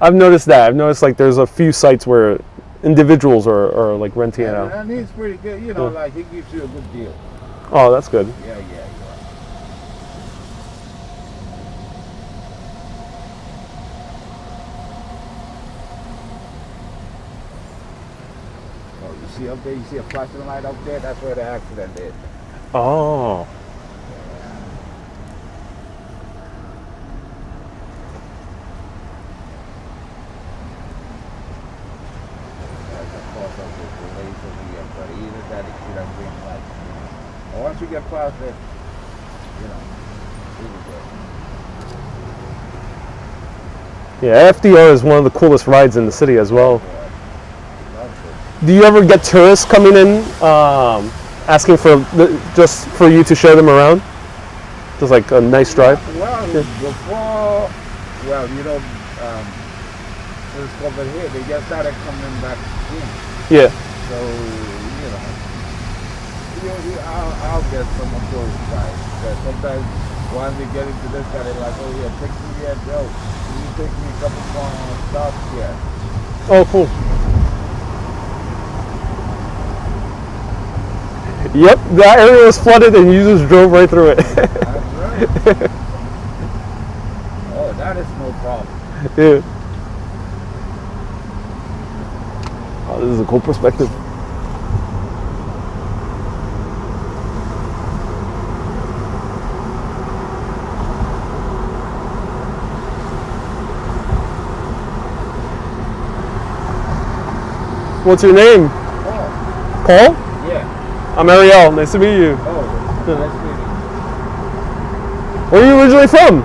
I've noticed that. I've noticed like there's a few sites where individuals are like renting it out. And he's pretty good. Like he gives you a good deal. Oh, that's good. Yeah. Oh, you see up there? You see a flashing light up there? That's where the accident is. Oh. That's the cause of the delays over here. But either that, it should have been like, and once you get past it, really good. Yeah, FDR is one of the coolest rides in the city as well. Yeah. Love it. Do you ever get tourists coming in asking for just for you to show them around? Just like a nice drive? Well, before, since COVID hit, they just started coming back in. Yeah. So, I'll get some of those guys. But sometimes once they get into this guy, they're like, oh yeah, take me here, Joe. Can you take me a couple more stops here? Oh, cool. Yep, that area was flooded and you just drove right through it. That's right. Oh, that is no problem. Yeah. Oh, this is a cool perspective. What's your name? Oh, Paul? yeah. I'm Ariel. Nice to meet you. Oh, nice meeting you. Where are you originally from?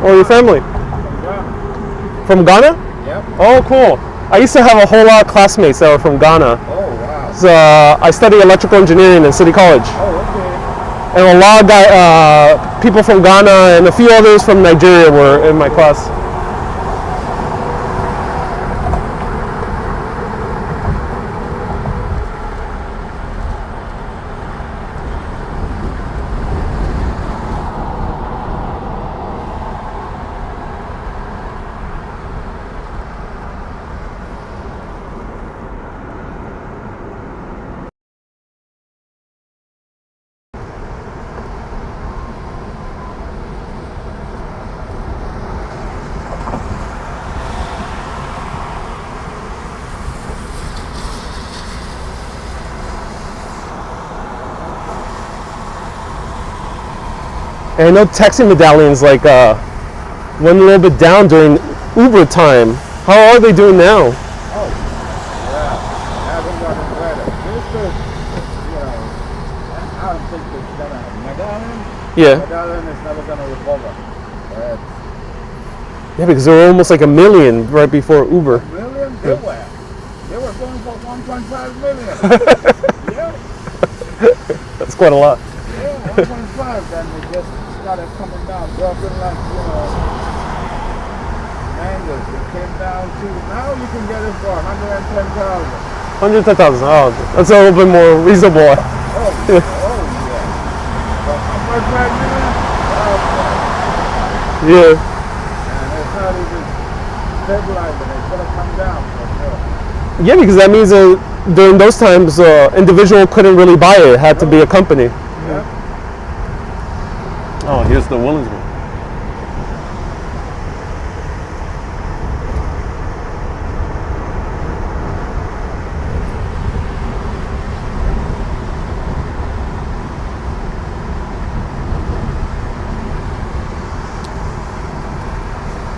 Or your family? From Ghana. From Ghana? Yep. Oh, cool. I used to have a whole lot of classmates that were from Ghana. Oh, wow. So, I studied electrical engineering at City College. Oh, And a lot of people from Ghana and a few others from Nigeria were in my class. And I know taxi medallions went a little bit down during Uber time. How are they doing now? Oh, yeah. Haven't gotten better. This is, you know, I don't think it's gonna. Yeah. Medallion is never gonna recover. Yeah, because there were almost like a million right before Uber. A million? They were going for 1.5 million. Yeah. That's quite a lot. Yeah, 1.5. Then they just started coming down, dropping like, you know, mangoes. It came down to, now you can get it for 110,000. 110,000. Oh, that's a little bit more reasonable. Oh, yeah. But 1.5 million? Yeah. And it's not even stabilizing. It's going to come down for sure. Yeah, because that means during those times, individual couldn't really buy it. It had to be a company. Yeah. Oh, here's the Williams one.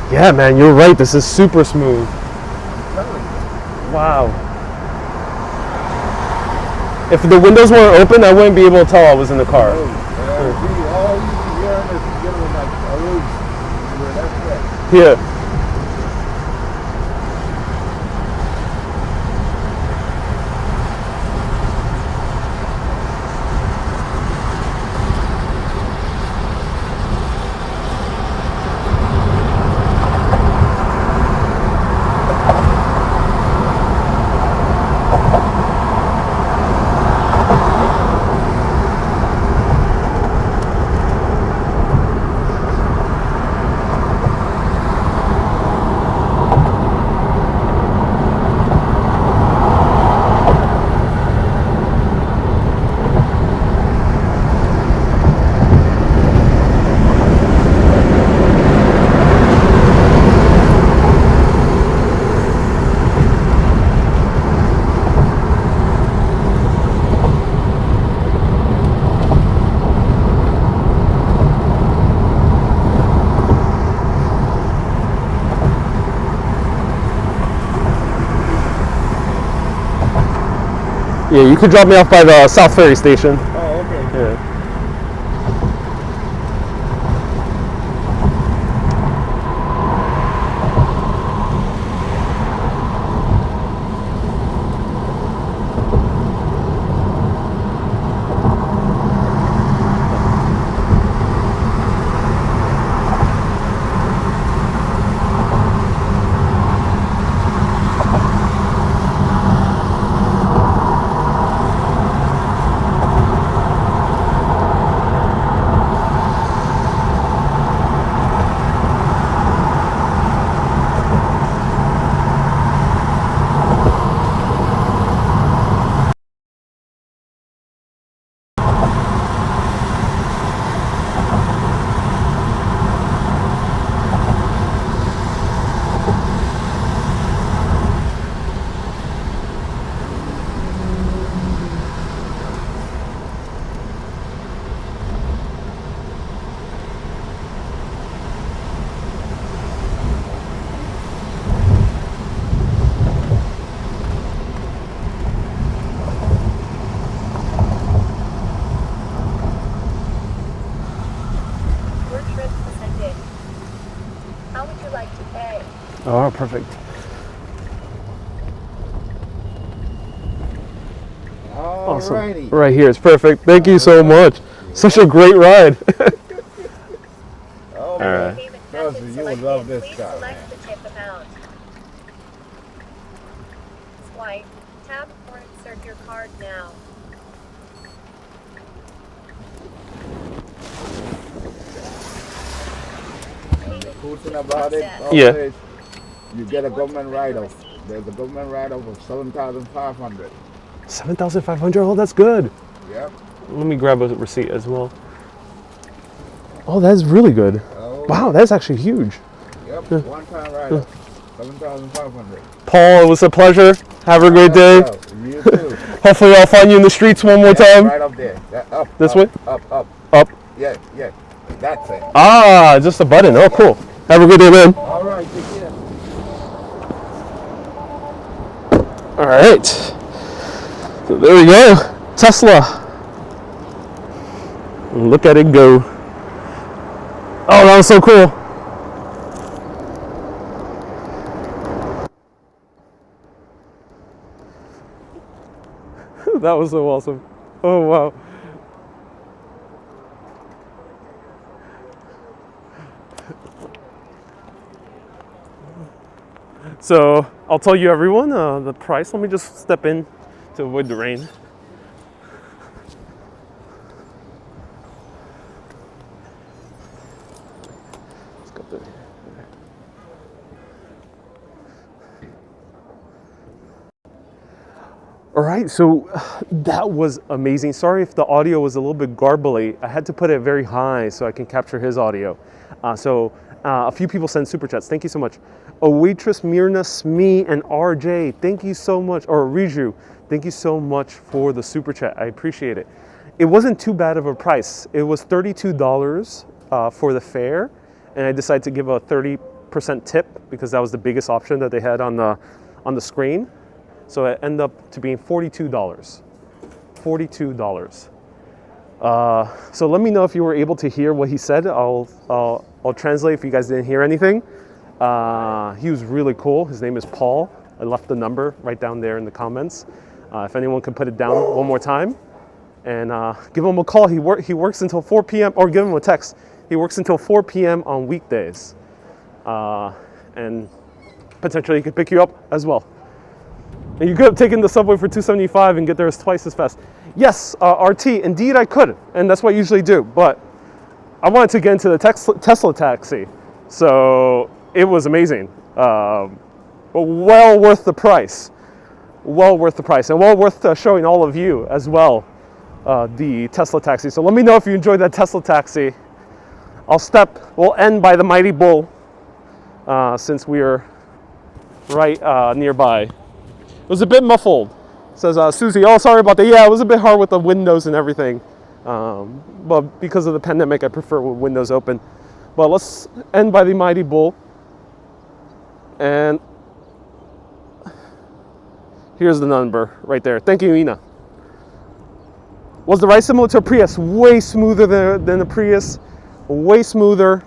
Yeah, man, you're right. This is super smooth. Wow. If the windows weren't open, I wouldn't be able to tell I was in the car. All you hearing is, you know, like a roof. That's it. Yeah. Yeah, you could drop me off by the South Ferry station. Oh, okay. Yeah. Oh, perfect. Awesome. Alrighty. Right here, it's perfect. Thank you so much. Such a great ride. Oh, Alright. man. Trust me, you would love this car, man. Swipe, tap, or insert your card now. And the cool thing about it, Yeah. always, you get a government write-off. There's a government write-off of 7,500. 7,500. Oh, that's good. Yep. Let me grab a receipt as well. Oh, that's really good. Oh, Wow, that's actually huge. yep. One-time write-off. 7,500. Paul, it was a pleasure. Have a great day. You too. Hopefully, I'll find you in the streets one more time. Right up there. Up. This up, way? Up. Up. Yeah. That's it. Ah, just a button. Oh, cool. Have a good day, man. All right. Take care. All right. So there we go. Tesla. Look at it go. Oh, that was so cool. That was so awesome. Oh, wow. So I'll tell you everyone the price. Let me just step in to avoid the rain. Let's go through. All right, so that was amazing. Sorry if the audio was a little bit garbly. I had to put it very high so I can capture his audio. A few people sent super chats. Thank you so much. Waitress Mirna, Smee, and RJ, thank you so much. Or Riju, thank you so much for the super chat. I appreciate it. It wasn't too bad of a price. It was $32 for the fare, and I decided to give a 30% tip because that was the biggest option that they had on the screen. So it ended up to being $42. $42. So let me know if you were able to hear what he said. I'll translate if you guys didn't hear anything. He was really cool. His name is Paul. I left the number right down there in the comments. If anyone can put it down one more time, and give him a call. He works until 4 p.m. or give him a text. He works until 4 p.m. on weekdays, and potentially he could pick you up as well. And you could have taken the subway for $2.75 and get there twice as fast. Yes, RT, indeed I could, and that's what I usually do. But I wanted to get into the Tesla taxi, so it was amazing. Well worth the price. Well worth the price, and well worth showing all of you as well the Tesla taxi. So let me know if you enjoyed that Tesla taxi. We'll end by the Mighty Bull since we're right nearby. It was a bit muffled, says Susie. Oh, sorry about that. Yeah, it was a bit hard with the windows and everything. But because of the pandemic, I prefer with windows open. But let's end by the Mighty Bull. And here's the number right there. Thank you, Ina. Was the ride similar to a Prius? Way smoother than a Prius. Way smoother.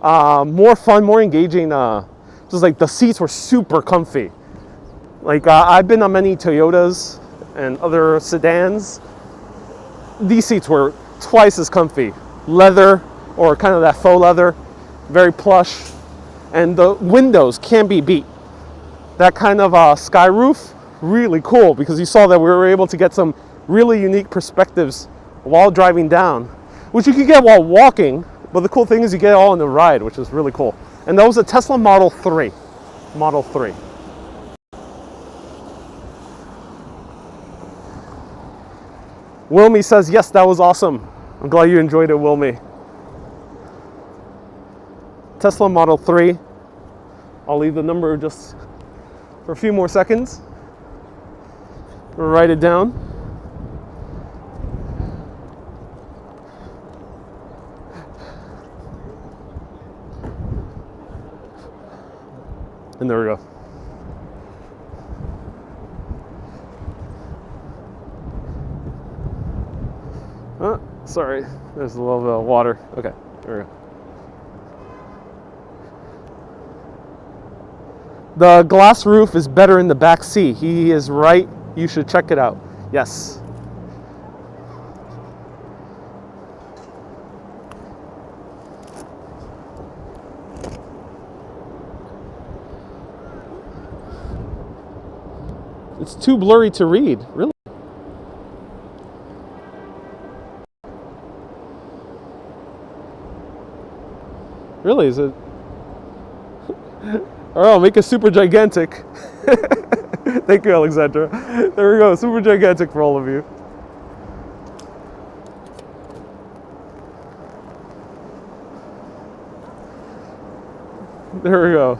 More fun, more engaging. Just like the seats were super comfy. Like I've been on many Toyotas and other sedans. These seats were twice as comfy. Leather, or kind of that faux leather, very plush. And the windows can't be beat. That kind of sky roof, really cool, because you saw that we were able to get some really unique perspectives while driving down, which you could get while walking, but the cool thing is you get it all in the ride, which is really cool. And that was a Tesla Model 3. Model 3. Wilmy says, yes, that was awesome. I'm glad you enjoyed it, Wilmy. Tesla Model 3. I'll leave the number just for a few more seconds. Write it down. And there we go. Sorry, there's a little bit of water. Okay, there we go. The glass roof is better in the back seat. He is right. You should check it out. Yes. It's too blurry to read, really. Really, is it? Oh, make it super gigantic. Thank you, Alexandra. There we go, super gigantic for all of you. There we go.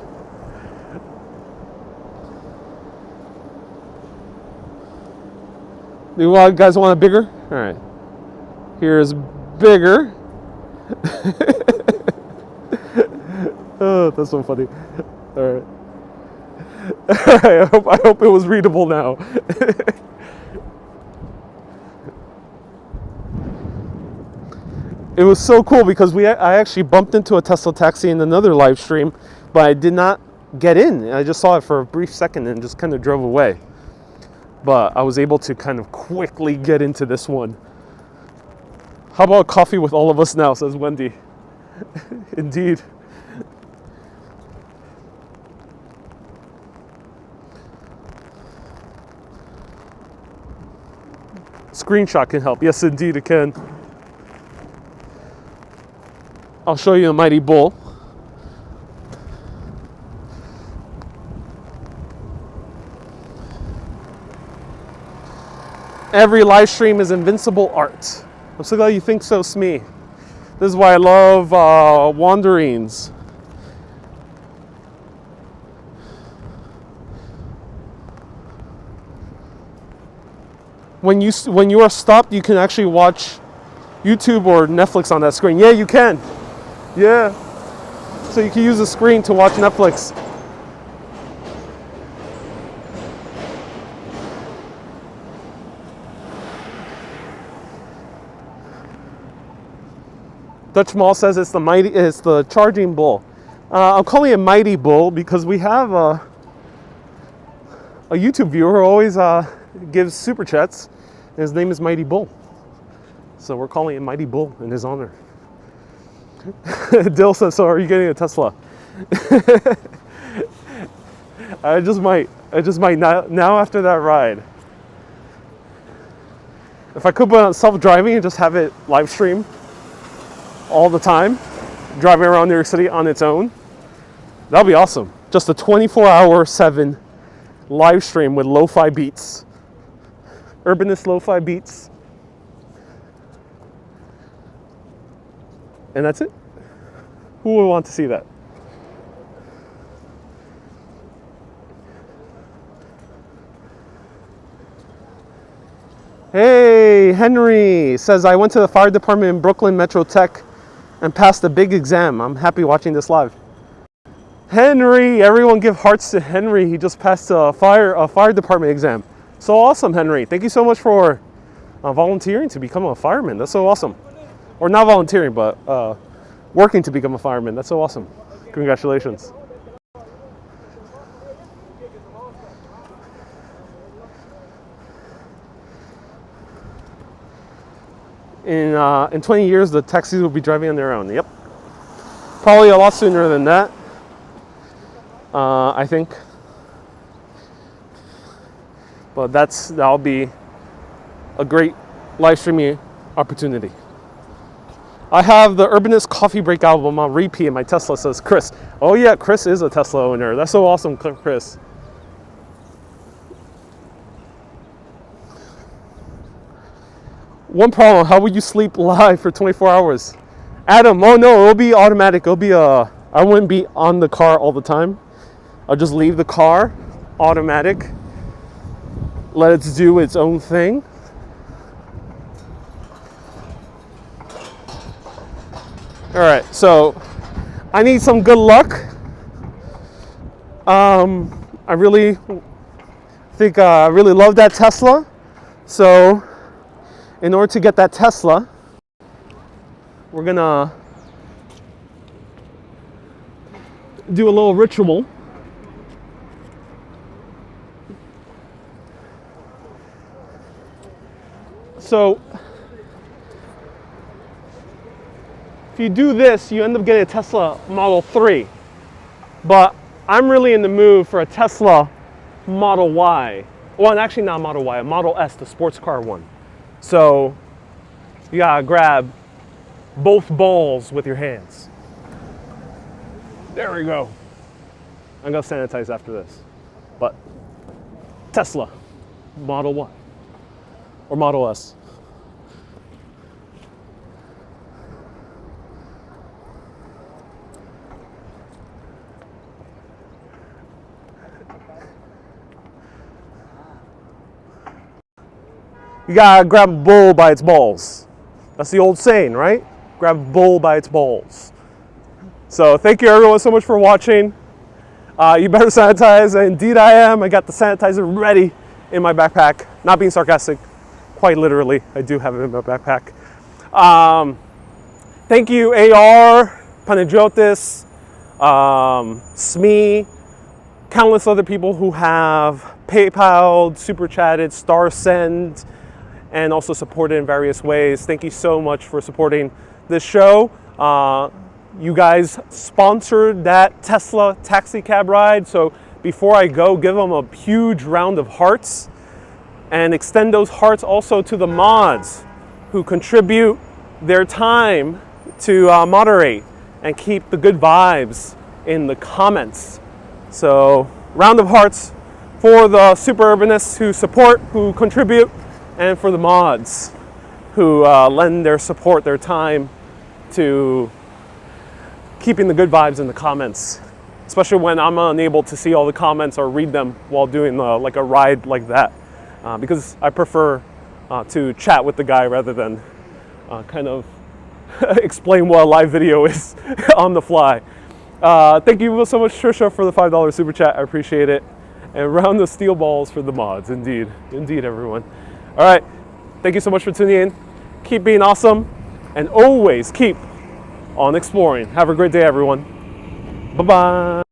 Do you guys want it bigger? All right. Here's bigger. Oh, that's so funny. All right. All right. I hope it was readable now. It was so cool because I actually bumped into a Tesla taxi in another live stream, but I did not get in. I just saw it for a brief second and just kind of drove away. But I was able to kind of quickly get into this one. How about coffee with all of us now, says Wendy. Indeed. Screenshot can help. Yes, indeed it can. I'll show you a mighty bull. Every live stream is invincible art. I'm so glad you think so, Smee. This is why I love Wanderings. When you are stopped, you can actually watch YouTube or Netflix on that screen. Yeah, you can. Yeah. So you can use the screen to watch Netflix. Dutch Mall says it's the charging bull. I'm calling it Mighty Bull because we have a YouTube viewer who always gives super chats. And his name is Mighty Bull. So we're calling it Mighty Bull in his honor. Dill says, so are you getting a Tesla? I just might now after that ride. If I could put on self-driving and just have it live stream all the time, driving around New York City on its own, that'll be awesome. Just a 24/7 live stream with lo-fi beats. Urbanist lo-fi beats. And that's it. Who would want to see that? Hey, Henry says, I went to the fire department in Brooklyn Metro Tech and passed a big exam. I'm happy watching this live. Henry, everyone give hearts to Henry. He just passed a fire department exam. So awesome, Henry. Thank you so much for volunteering to become a fireman. That's so awesome. Or not volunteering, but working to become a fireman. That's so awesome. Congratulations. In 20 years, the taxis will be driving on their own. Yep. Probably a lot sooner than that, I think. But that'll be a great live streaming opportunity. I have the Urbanist Coffee Break album on repeat in my Tesla, says Chris. Oh yeah, Chris is a Tesla owner. That's so awesome, Chris. One problem, how would you sleep live for 24 hours? Adam, oh no, it'll be automatic. It'll be I wouldn't be on the car all the time. I'll just leave the car, automatic. Let it do its own thing. All right, so I need some good luck. I really think I really love that Tesla. So in order to get that Tesla, we're gonna do a little ritual. So if you do this, you end up getting a Tesla Model 3. But I'm really in the mood for a Tesla Model Y. Well, actually not Model Y, a Model S, the sports car one. So you gotta grab both balls with your hands. There we go. I'm gonna sanitize after this. But Tesla Model Y or Model S. You gotta grab a bull by its balls. That's the old saying, right? Grab a bull by its balls. So thank you everyone so much for watching. You better sanitize. Indeed I am. I got the sanitizer ready in my backpack. Not being sarcastic, quite literally. I do have it in my backpack. Thank you AR, Panagiotis, Smee, countless other people who have PayPal, super chatted, star send, and also supported in various ways. Thank you so much for supporting this show. You guys sponsored that Tesla taxi cab ride, so before I go, give them a huge round of hearts and extend those hearts also to the mods who contribute their time to moderate and keep the good vibes in the comments. So round of hearts for the super urbanists who support, who contribute, and for the mods who lend their support, their time to keeping the good vibes in the comments, especially when I'm unable to see all the comments or read them while doing like a ride like that, because I prefer to chat with the guy rather than kind of explain what a live video is on the fly. Thank you so much, Trisha, for the $5 super chat. I appreciate it. And round the steel balls for the mods. Indeed, indeed, everyone. All right, thank you so much for tuning in. Keep being awesome, and always keep on exploring. Have a great day, everyone. Bye-bye.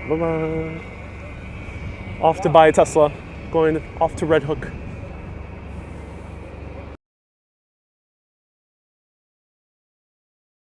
Bye-bye. Off to buy a Tesla. Going off to Red Hook.